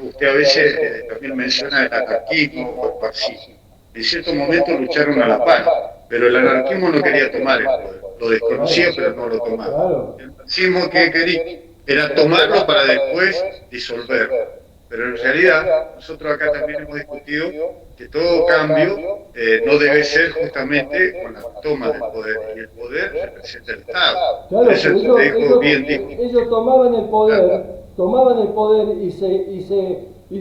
usted a veces también menciona el anarquismo o el marxismo. En cierto momento lucharon a la par, pero el anarquismo no quería tomar el poder, lo desconocía pero no lo tomaba. El marxismo que quería era tomarlo para después disolverlo. Pero en realidad nosotros acá también hemos discutido que todo cambio no debe ser justamente con la toma del poder, y el poder representa el Estado. Claro, Por eso ellos tomaban el poder y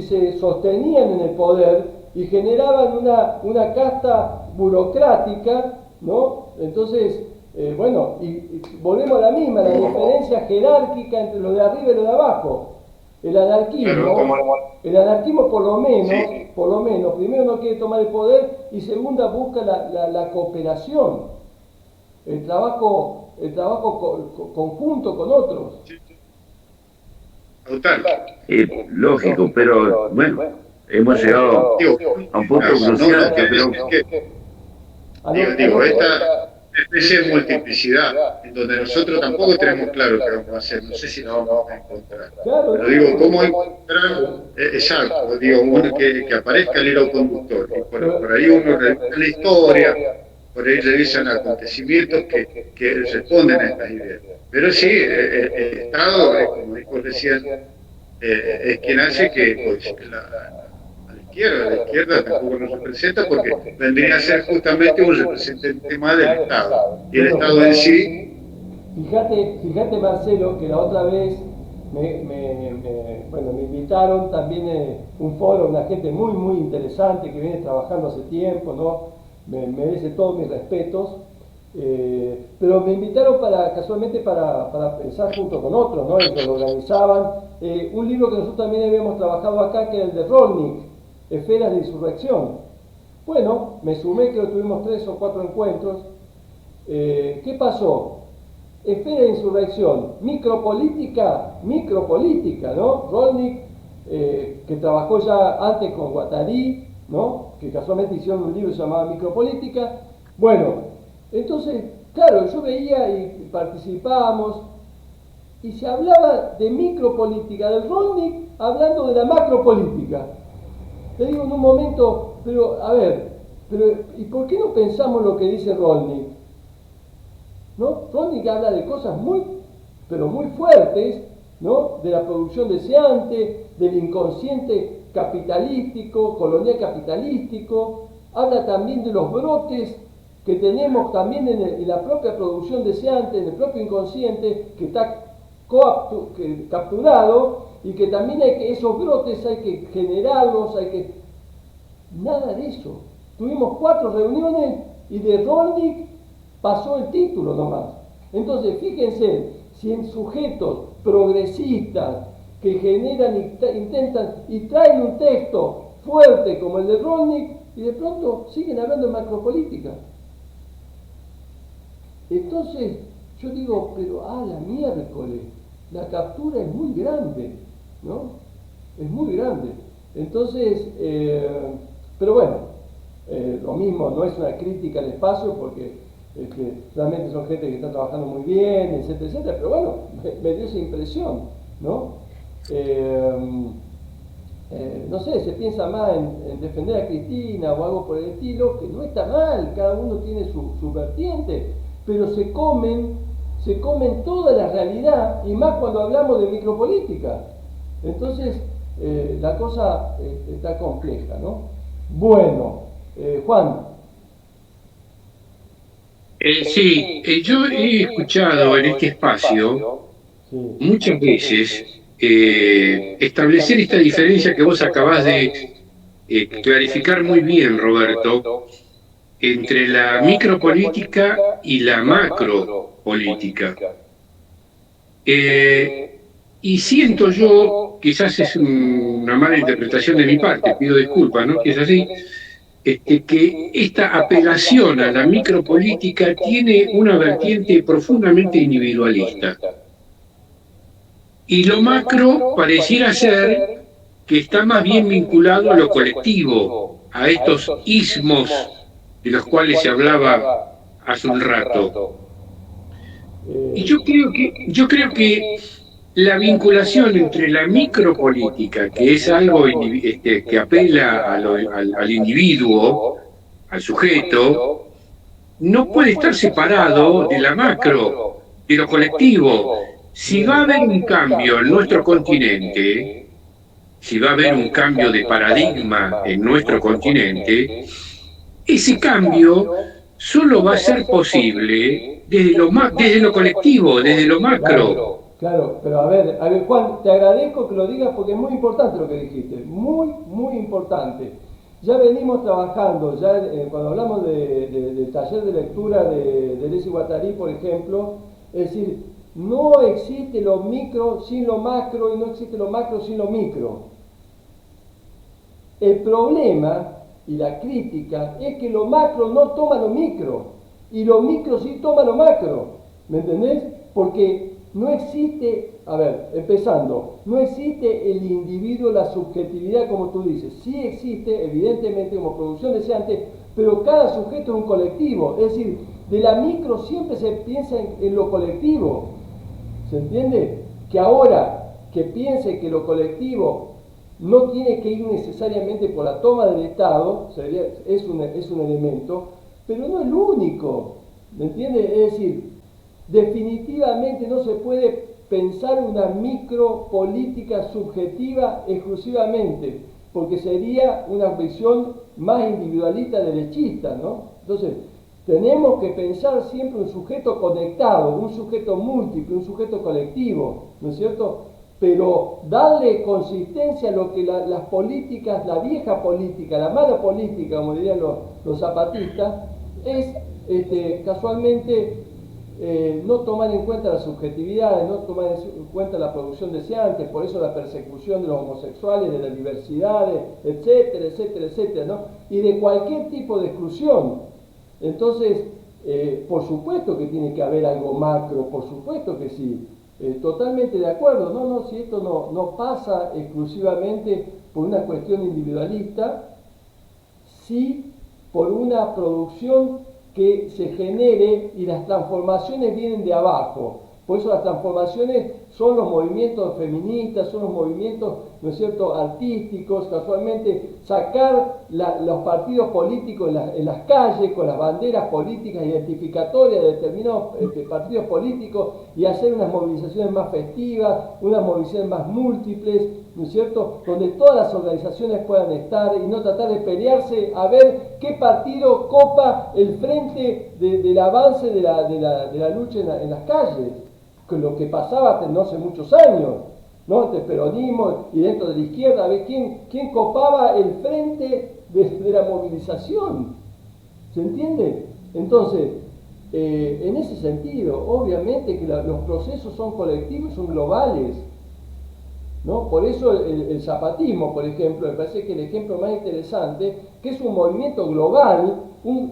se sostenían en el poder y generaban una casta burocrática, ¿no? Entonces, bueno, y volvemos a la misma, la diferencia jerárquica entre lo de arriba y lo de abajo. El anarquismo por lo menos, primero no quiere tomar el poder y segunda busca la cooperación, el trabajo conjunto con otros. Lógico, pero bueno, hemos llegado a un punto crucial que creo Digo, esta especie de multiplicidad, en donde nosotros tampoco tenemos claro qué vamos a hacer, no sé si lo vamos a encontrar. Pero digo, ¿cómo encontrar? Exacto, digo, uno que aparezca el hilo conductor, y por ahí uno revisa la historia, por ahí revisan acontecimientos que responden a estas ideas. Pero sí, el Estado, como dijo recién, es quien hace que pues, la izquierda tampoco nos representa porque vendría a ser justamente un representante más del Estado. Y el Estado en sí... Fíjate Marcelo, que la otra vez me invitaron también un foro, una gente muy, muy interesante que viene trabajando hace tiempo, ¿no? Me merece todos mis respetos. Pero me invitaron casualmente para pensar junto con otros, ¿no? Ellos lo organizaban. Un libro que nosotros también habíamos trabajado acá, que era el de Rolnik, Esferas de Insurrección. Bueno, me sumé, creo que tuvimos 3 o 4 encuentros. ¿Qué pasó? Esfera de Insurrección, micropolítica, ¿no? Rolnik, que trabajó ya antes con Guattari, ¿no? Que casualmente hicieron un libro llamado Micropolítica. Bueno, entonces, claro, yo veía y participábamos, y se hablaba de micropolítica, del Rolnik hablando de la macropolítica. Te digo en un momento, pero a ver, ¿y por qué no pensamos lo que dice Rolnik? ¿No? Rolnik habla de cosas pero muy fuertes, ¿no? De la producción deseante, del inconsciente capitalístico, colonial capitalístico, habla también de los brotes que tenemos también en la propia producción deseante, en el propio inconsciente, que está capturado, y que también esos brotes hay que generarlos, Nada de eso. Tuvimos 4 reuniones y de Rolnik pasó el título nomás. Entonces, fíjense, si en sujetos progresistas que generan, intentan y traen un texto fuerte como el de Rolnik, y de pronto siguen hablando de macropolítica. Entonces, yo digo, pero la miércoles, la captura es muy grande, ¿no? Es muy grande. Entonces, pero bueno, lo mismo, no es una crítica al espacio porque realmente son gente que está trabajando muy bien, etcétera, etcétera, pero bueno, me dio esa impresión, ¿no? No sé, se piensa más en defender a Cristina o algo por el estilo, que no está mal, cada uno tiene su vertiente, pero se comen toda la realidad, y más cuando hablamos de micropolítica. Entonces, la cosa está compleja, ¿no? Bueno, Juan. Sí, yo he escuchado en este espacio muchas veces establecer esta diferencia que vos acabás de clarificar muy bien, Roberto, entre la micropolítica y la macropolítica. Y siento yo, quizás es una mala interpretación de mi parte, pido disculpas, ¿no? Que es así, que esta apelación a la micropolítica tiene una vertiente profundamente individualista. Y lo macro pareciera ser que está más bien vinculado a lo colectivo, a estos ismos de los cuales se hablaba hace un rato. Y yo creo que la vinculación entre la micropolítica, que es algo que apela al individuo, al sujeto, no puede estar separado de la macro, de lo colectivo. Si va a haber un cambio en nuestro continente, si va a haber un cambio de paradigma en nuestro continente, ese cambio solo va a ser posible desde lo colectivo, desde lo macro. Claro, pero a ver, Juan, te agradezco que lo digas porque es muy importante lo que dijiste, muy importante. Ya venimos trabajando, cuando hablamos del taller de lectura de Lesi Guattari, por ejemplo, es decir, no existe lo micro sin lo macro y no existe lo macro sin lo micro. El problema y la crítica es que lo macro no toma lo micro y lo micro sí toma lo macro, ¿me entendés? Porque no existe, a ver, empezando, no existe el individuo, la subjetividad como tú dices, sí existe evidentemente como producción deseante, pero cada sujeto es un colectivo, es decir, de la micro siempre se piensa en lo colectivo, ¿se entiende? Que ahora que piense que lo colectivo no tiene que ir necesariamente por la toma del Estado, es un elemento, pero no el único, ¿me entiende? Es decir, definitivamente no se puede pensar una micropolítica subjetiva exclusivamente, porque sería una visión más individualista derechista, ¿no? Entonces, tenemos que pensar siempre un sujeto conectado, un sujeto múltiple, un sujeto colectivo, ¿no es cierto? Pero darle consistencia a lo que las políticas, la vieja política, la mala política, como dirían los zapatistas, es casualmente no tomar en cuenta las subjetividades, no tomar en cuenta la producción deseante, por eso la persecución de los homosexuales, de las diversidades, etcétera, etcétera, etcétera, ¿no? Y de cualquier tipo de exclusión. Entonces, por supuesto que tiene que haber algo macro, por supuesto que sí. Totalmente de acuerdo, no, si esto no pasa exclusivamente por una cuestión individualista, sí por una producción que se genere y las transformaciones vienen de abajo. Por eso las transformaciones son los movimientos feministas, son los movimientos, ¿no es cierto?, artísticos, casualmente sacar los partidos políticos en las calles con las banderas políticas identificatorias de determinados partidos políticos y hacer unas movilizaciones más festivas, unas movilizaciones más múltiples, ¿no es cierto?, donde todas las organizaciones puedan estar y no tratar de pelearse a ver qué partido copa el frente del avance de la lucha en las calles, con lo que pasaba no hace muchos años, ¿no? Entre el peronismo y dentro de la izquierda, a ver quién copaba el frente de la movilización, ¿se entiende? Entonces, en ese sentido, obviamente que los procesos son colectivos, son globales, ¿no? Por eso el zapatismo, por ejemplo, me parece que el ejemplo más interesante, que es un movimiento global,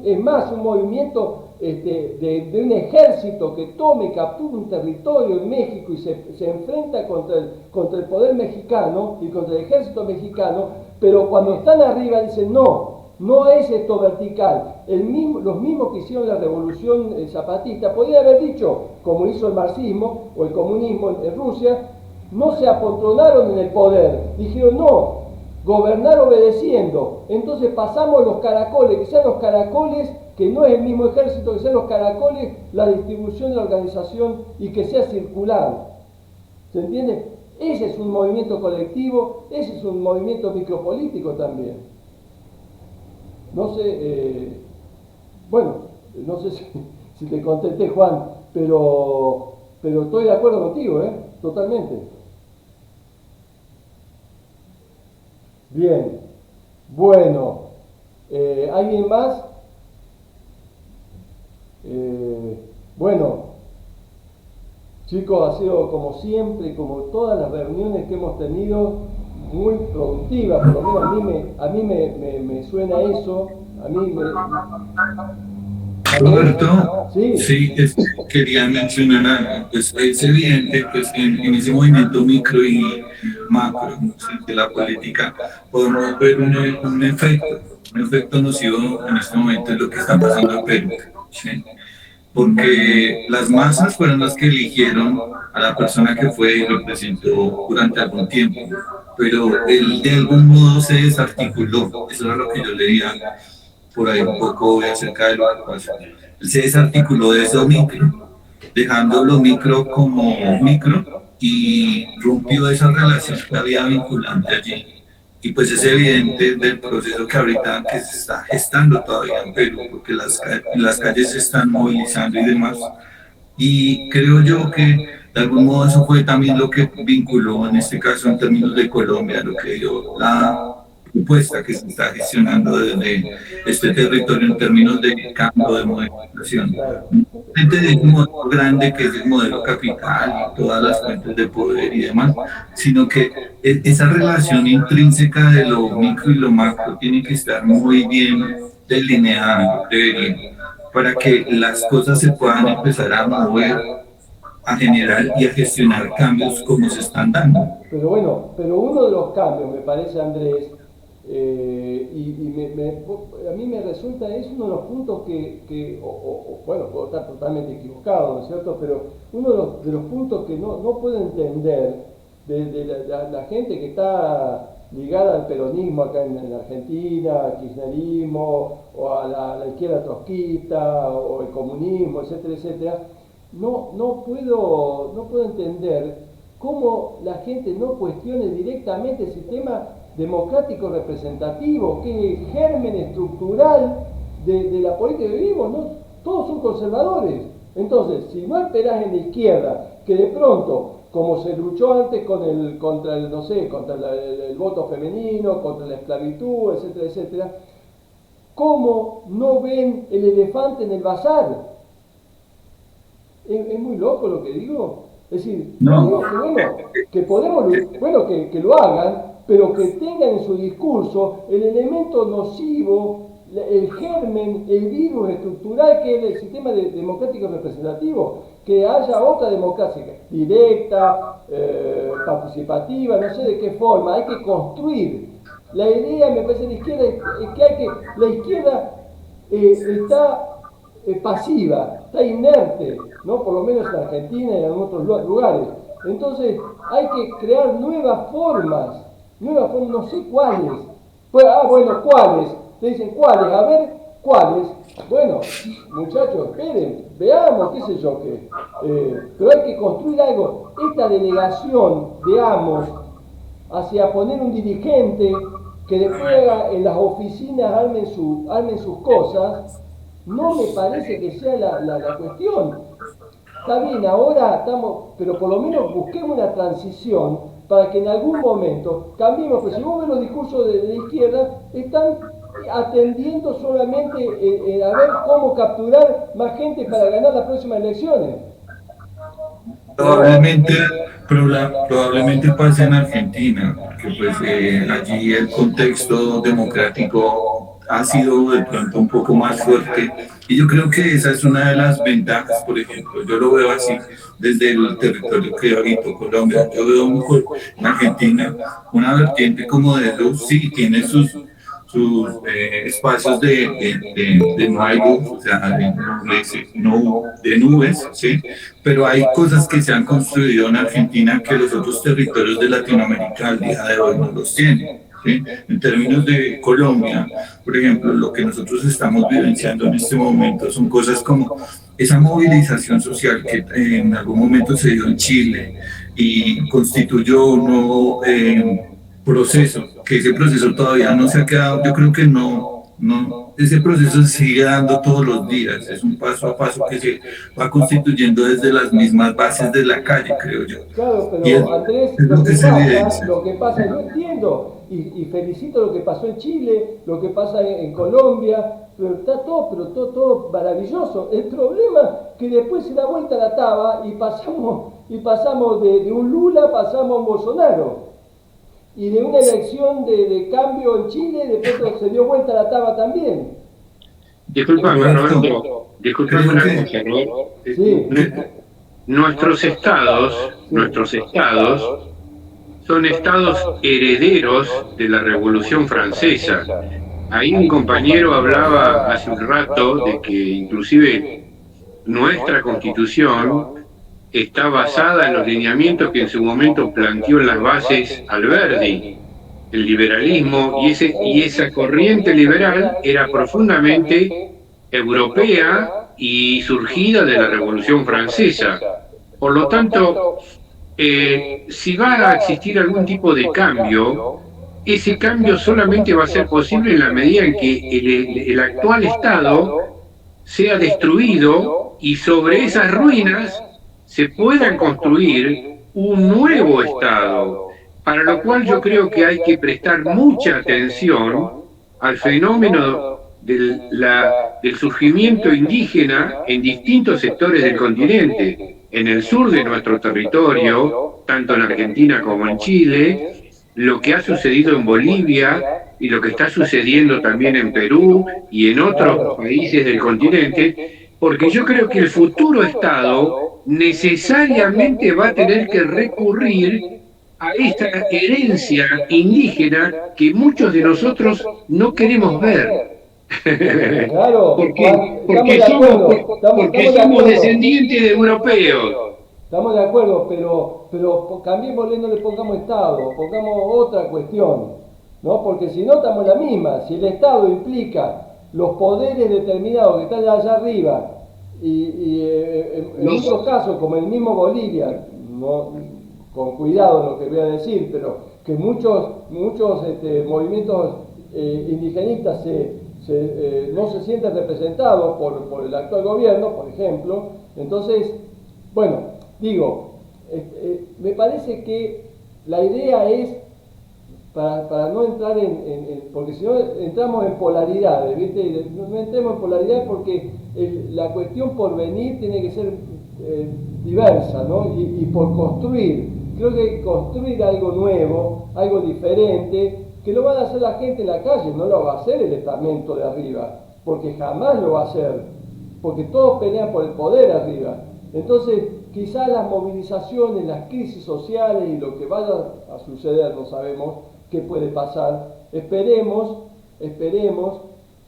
es más, un movimiento de un ejército que tome, captura un territorio en México y se enfrenta contra el poder mexicano y contra el ejército mexicano, pero cuando están arriba dicen no es esto vertical. Los mismos que hicieron la revolución zapatista podían haber dicho, como hizo el marxismo o el comunismo en Rusia, no se apotronaron en el poder, dijeron no, gobernar obedeciendo, entonces pasamos los caracoles, que sean los caracoles, que no es el mismo ejército, que sean los caracoles, la distribución de la organización y que sea circular, ¿se entiende? Ese es un movimiento colectivo, ese es un movimiento micropolítico también. No sé, no sé si te contesté, Juan, pero estoy de acuerdo contigo, totalmente. Bien, bueno, ¿alguien más? Bueno, chicos, ha sido como siempre, como todas las reuniones que hemos tenido, muy productivas, por lo menos a mí me suena eso, Roberto, sí, quería mencionar algo, pues es evidente pues, en ese movimiento micro y macro, ¿sí?, de la política, podemos ver un efecto nocivo en este momento de lo que está pasando en Perú, ¿sí? porque las masas fueron las que eligieron a la persona que fue y representó durante algún tiempo, pero él de algún modo se desarticuló. Eso era lo que yo leía por ahí un poco acerca de lo que pasó. Él se desarticuló de eso micro, dejando lo micro como micro, y rompió esa relación que había vinculante allí. Y pues es evidente del proceso que ahorita que se está gestando todavía en Perú, porque las calles se están movilizando y demás. Y creo yo que de algún modo eso fue también lo que vinculó, en este caso en términos de Colombia, lo que dio la propuesta que se está gestionando desde este territorio en términos de cambio de modernización. Frente de un modelo grande que es el modelo capital y todas las fuentes de poder y demás, sino que esa relación intrínseca de lo micro y lo macro tiene que estar muy bien delineada, yo creería, para que las cosas se puedan empezar a mover, a generar y a gestionar cambios como se están dando. Pero bueno, uno de los cambios, me parece, Andrés, a mí me resulta, es uno de los puntos bueno, puedo estar totalmente equivocado, ¿no es cierto? Pero uno de los puntos que no puedo entender de la gente que está ligada al peronismo acá en Argentina, al kirchnerismo, o a la izquierda trotskista, o el comunismo, etcétera, etcétera, no puedo entender cómo la gente no cuestione directamente el sistema democrático representativo, que es el germen estructural de la política que vivimos, ¿no? Todos son conservadores. Entonces, si no esperás en la izquierda, que de pronto, como se luchó antes contra el voto femenino, contra la esclavitud, etcétera, etcétera, ¿cómo no ven el elefante en el bazar? Es muy loco lo que digo. Es decir, no. Que podemos, que lo hagan, pero que tengan en su discurso el elemento nocivo, el germen, el virus estructural que es el sistema democrático representativo, que haya otra democracia directa, participativa, no sé de qué forma, hay que construir. La idea, me parece, de la izquierda es que la izquierda está pasiva, está inerte, ¿no? Por lo menos en Argentina y en otros lugares. Entonces hay que crear nuevas formas, no sé cuáles. ¿Cuáles? Te dicen cuáles, a ver, ¿cuáles? Bueno, muchachos, esperen, veamos, qué sé yo qué. Pero hay que construir algo. Esta delegación de amos hacia poner un dirigente que después en las oficinas armen sus cosas, no me parece que sea la cuestión. Está bien, ahora estamos, pero por lo menos busquemos una transición para que en algún momento cambiemos. Pues si vos ves los discursos de la izquierda, están atendiendo solamente a ver cómo capturar más gente para ganar las próximas elecciones. Probablemente pase en Argentina, porque pues allí el contexto democrático ha sido de pronto un poco más fuerte, y yo creo que esa es una de las ventajas. Por ejemplo, yo lo veo así desde el territorio que habito, Colombia. Yo veo en Argentina una vertiente como de luz, sí, tiene sus espacios de no hay luz, o sea, de nubes, ¿sí? Pero hay cosas que se han construido en Argentina que los otros territorios de Latinoamérica al día de hoy no los tienen. ¿Sí? En términos de Colombia, por ejemplo, lo que nosotros estamos vivenciando en este momento son cosas como esa movilización social que en algún momento se dio en Chile y constituyó un nuevo proceso, que ese proceso todavía no se ha quedado. Yo creo que ese proceso se sigue dando todos los días, es un paso a paso que se va constituyendo desde las mismas bases de la calle, creo yo. Claro, pero Andrés, lo que pasa, yo entiendo y felicito lo que pasó en Chile, lo que pasa en Colombia, pero está todo maravilloso. El problema es que después se da vuelta la taba y pasamos de un Lula, pasamos a un Bolsonaro. Y de una elección de cambio en Chile, después se dio vuelta la taba también. Disculpame, Roberto. Disculpame una cosa, ¿no? Sí. Nuestros estados son estados herederos de la Revolución Francesa. Ahí un compañero hablaba hace un rato de que inclusive nuestra Constitución está basada en los lineamientos que en su momento planteó en las bases Alberdi, el liberalismo, y esa corriente liberal era profundamente europea y surgida de la Revolución Francesa. Por lo tanto, si va a existir algún tipo de cambio, ese cambio solamente va a ser posible en la medida en que el actual Estado sea destruido y sobre esas ruinas se puedan construir un nuevo Estado, para lo cual yo creo que hay que prestar mucha atención al fenómeno del surgimiento indígena en distintos sectores del continente, en el sur de nuestro territorio, tanto en Argentina como en Chile, lo que ha sucedido en Bolivia y lo que está sucediendo también en Perú y en otros países del continente, porque yo creo que el futuro Estado necesariamente va a tener que recurrir a esta herencia indígena que muchos de nosotros no queremos ver. Claro, porque somos descendientes de europeos. Estamos de acuerdo, pero cambiémosle, no le pongamos Estado, pongamos otra cuestión, ¿no? Porque si no estamos en la misma. Si el Estado implica los poderes determinados que están allá arriba, y en muchos casos, como en el mismo Bolivia, no, con cuidado lo que voy a decir, pero que muchos movimientos indigenistas no se sienten representados por el actual gobierno, por ejemplo. Entonces, bueno, digo, me parece que la idea es, para no entrar porque si no entramos en polaridades, ¿viste? No entremos en polaridades porque la cuestión por venir tiene que ser diversa, ¿no? Y por construir. Creo que construir algo nuevo, algo diferente, que lo va a hacer la gente en la calle, no lo va a hacer el estamento de arriba, porque jamás lo va a hacer, porque todos pelean por el poder arriba. Entonces, quizás las movilizaciones, las crisis sociales y lo que vaya a suceder, no sabemos qué puede pasar. Esperemos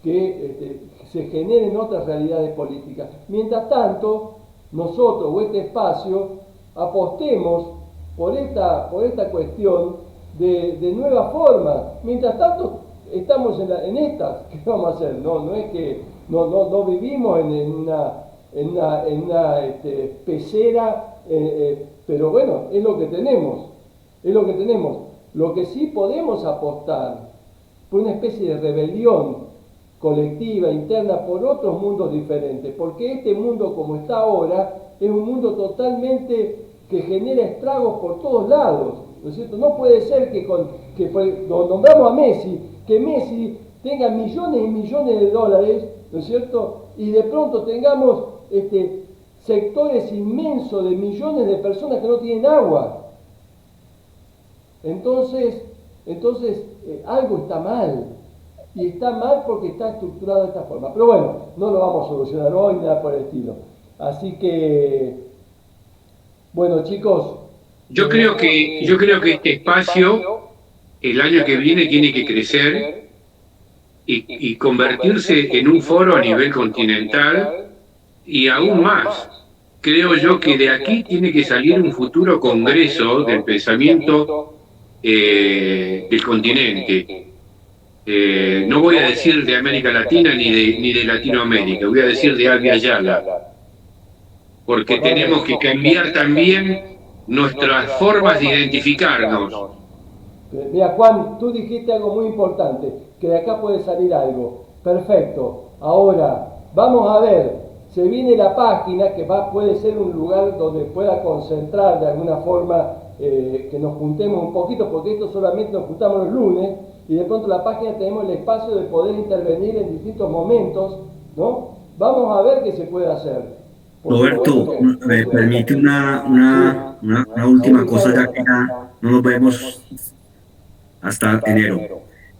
que se generen otras realidades políticas. Mientras tanto, nosotros o este espacio apostemos por esta cuestión de nueva forma. Mientras tanto, estamos en estas. ¿Qué vamos a hacer? No es que no vivimos en una pecera, pero bueno, es lo que tenemos. Lo que sí podemos apostar por una especie de rebelión colectiva, interna, por otros mundos diferentes, porque este mundo como está ahora es un mundo totalmente que genera estragos por todos lados, ¿no es cierto? No puede ser que nombramos a Messi, que Messi tenga millones y millones de dólares, ¿no es cierto? Y de pronto tengamos sectores inmensos de millones de personas que no tienen agua. Entonces algo está mal, y está mal porque está estructurado de esta forma. Pero bueno, no lo vamos a solucionar hoy, nada por el estilo. Así que, bueno, chicos. Yo creo que este espacio, el año que viene, tiene que crecer y convertirse en un foro a nivel continental, y aún más. Creo yo que de aquí tiene que salir un futuro congreso del pensamiento del continente. No voy a decir de América Latina ni de Latinoamérica, voy a decir de Abya Yala, porque tenemos que cambiar también nuestras formas de identificarnos. Mira, Juan, tú dijiste algo muy importante, que de acá puede salir algo. Perfecto. Ahora, vamos a ver, se viene la página, que puede ser un lugar donde pueda concentrar de alguna forma, que nos juntemos un poquito, porque esto solamente nos juntamos los lunes, y de pronto la página tenemos el espacio de poder intervenir en distintos momentos, ¿no? Vamos a ver qué se puede hacer. Roberto, me permite una última cosa, ya que ya no nos vemos hasta enero.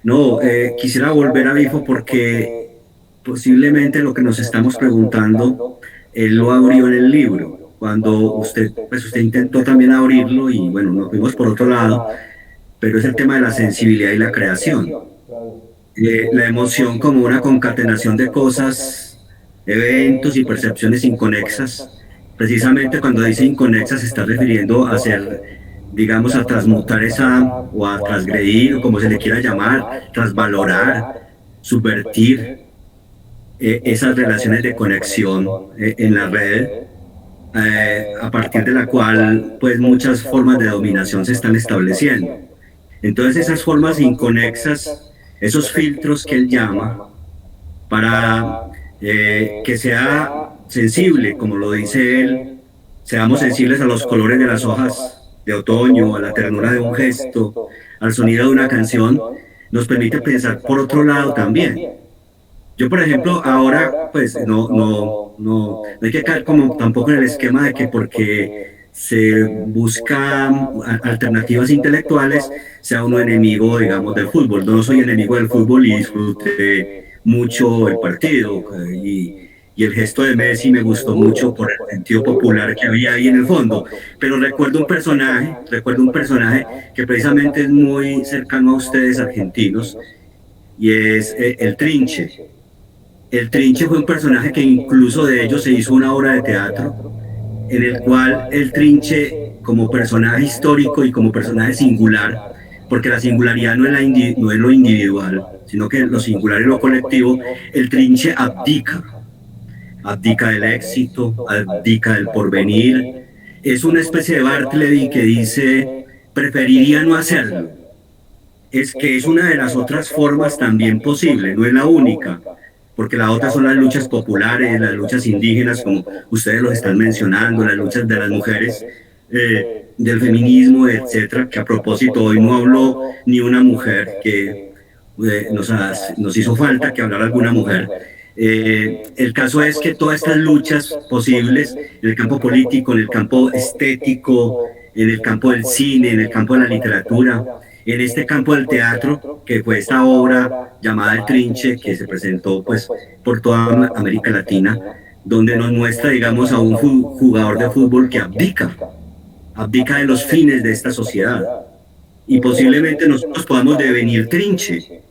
No, quisiera volver a Bifo porque posiblemente lo que nos estamos preguntando, él lo abrió en el libro. Cuando usted intentó también abrirlo y bueno, nos fuimos por otro lado, pero es el tema de la sensibilidad y la creación. La emoción como una concatenación de cosas eventos y percepciones inconexas. Precisamente cuando dice inconexas se está refiriendo a hacer, digamos, a transmutar esa, o a transgredir, o como se le quiera llamar, transvalorar, subvertir esas relaciones de conexión en la red, a partir de la cual pues muchas formas de dominación se están estableciendo. Entonces esas formas inconexas, esos filtros que él llama, para que sea sensible, como lo dice él, seamos sensibles a los colores de las hojas de otoño, a la ternura de un gesto, al sonido de una canción, nos permite pensar por otro lado también. Yo, por ejemplo, ahora, pues, no hay que caer como tampoco en el esquema de que porque se buscan alternativas intelectuales sea uno enemigo, digamos, del fútbol. No soy enemigo del fútbol y disfruté mucho el partido y el gesto de Messi me gustó mucho por el sentido popular que había ahí en el fondo. Pero recuerdo un personaje que precisamente es muy cercano a ustedes argentinos y es el Trinche. El Trinche fue un personaje que incluso de ellos se hizo una obra de teatro en el cual el Trinche, como personaje histórico y como personaje singular, porque la singularidad no es lo individual, sino que lo singular y lo colectivo, el Trinche abdica del éxito, abdica del porvenir. Es una especie de Bartleby que dice, preferiría no hacerlo. Es que es una de las otras formas también posible, no es la única, porque la otra son las luchas populares, las luchas indígenas, como ustedes lo están mencionando, las luchas de las mujeres, del feminismo, etcétera, que a propósito hoy no habló ni una mujer, que nos hizo falta que hablara alguna mujer. El caso es que todas estas luchas posibles en el campo político, en el campo estético, en el campo del cine, en el campo de la literatura, en este campo del teatro, que fue esta obra llamada El Trinche, que se presentó pues por toda América Latina, donde nos muestra, digamos, a un jugador de fútbol que abdica de los fines de esta sociedad, y posiblemente nosotros podamos devenir Trinche,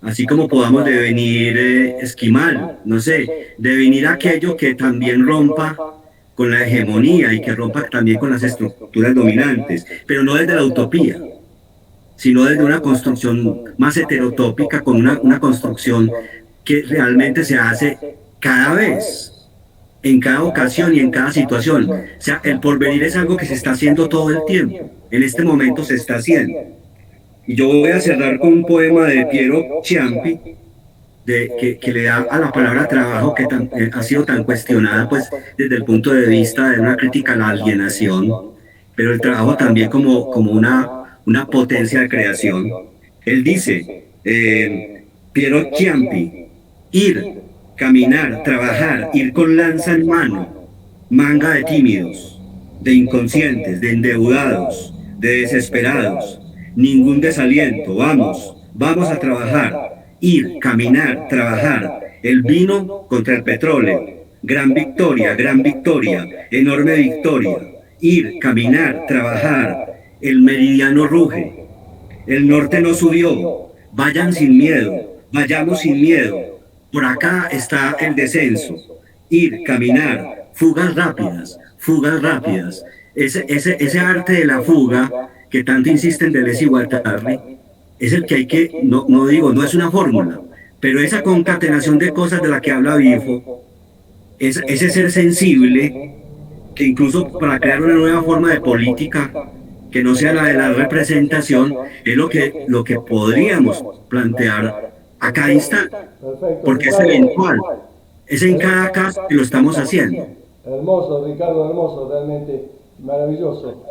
así como podamos devenir Esquimal, no sé, devenir aquello que también rompa con la hegemonía y que rompa también con las estructuras dominantes, pero no desde la utopía, sino desde una construcción más heterotópica, con una construcción que realmente se hace cada vez, en cada ocasión y en cada situación. O sea, el porvenir es algo que se está haciendo todo el tiempo, en este momento se está haciendo. Y yo voy a cerrar con un poema de Piero Ciampi, que le da a la palabra trabajo, que ha sido tan cuestionada pues desde el punto de vista de una crítica a la alienación, pero el trabajo también como una potencia de creación. Él dice, Piero Ciampi, ir, caminar, trabajar, ir con lanza en mano, manga de tímidos, de inconscientes, de endeudados, de desesperados, ningún desaliento, vamos a trabajar, ir, caminar, trabajar, el vino contra el petróleo, gran victoria, enorme victoria, ir, caminar, trabajar, el meridiano ruge, el norte no subió, vayan sin miedo, vayamos sin miedo, por acá está el descenso, ir, caminar, fugas rápidas, ese arte de la fuga que tanto insisten Deleuze y Guattari, es el que hay que, no es una fórmula, pero esa concatenación de cosas de la que habla Bifo, ese ser sensible, que incluso para crear una nueva forma de política, que no sea la de la representación, es lo que podríamos plantear a cada instante, porque es eventual, es en cada caso que lo estamos haciendo. Hermoso, Ricardo, hermoso, realmente maravilloso.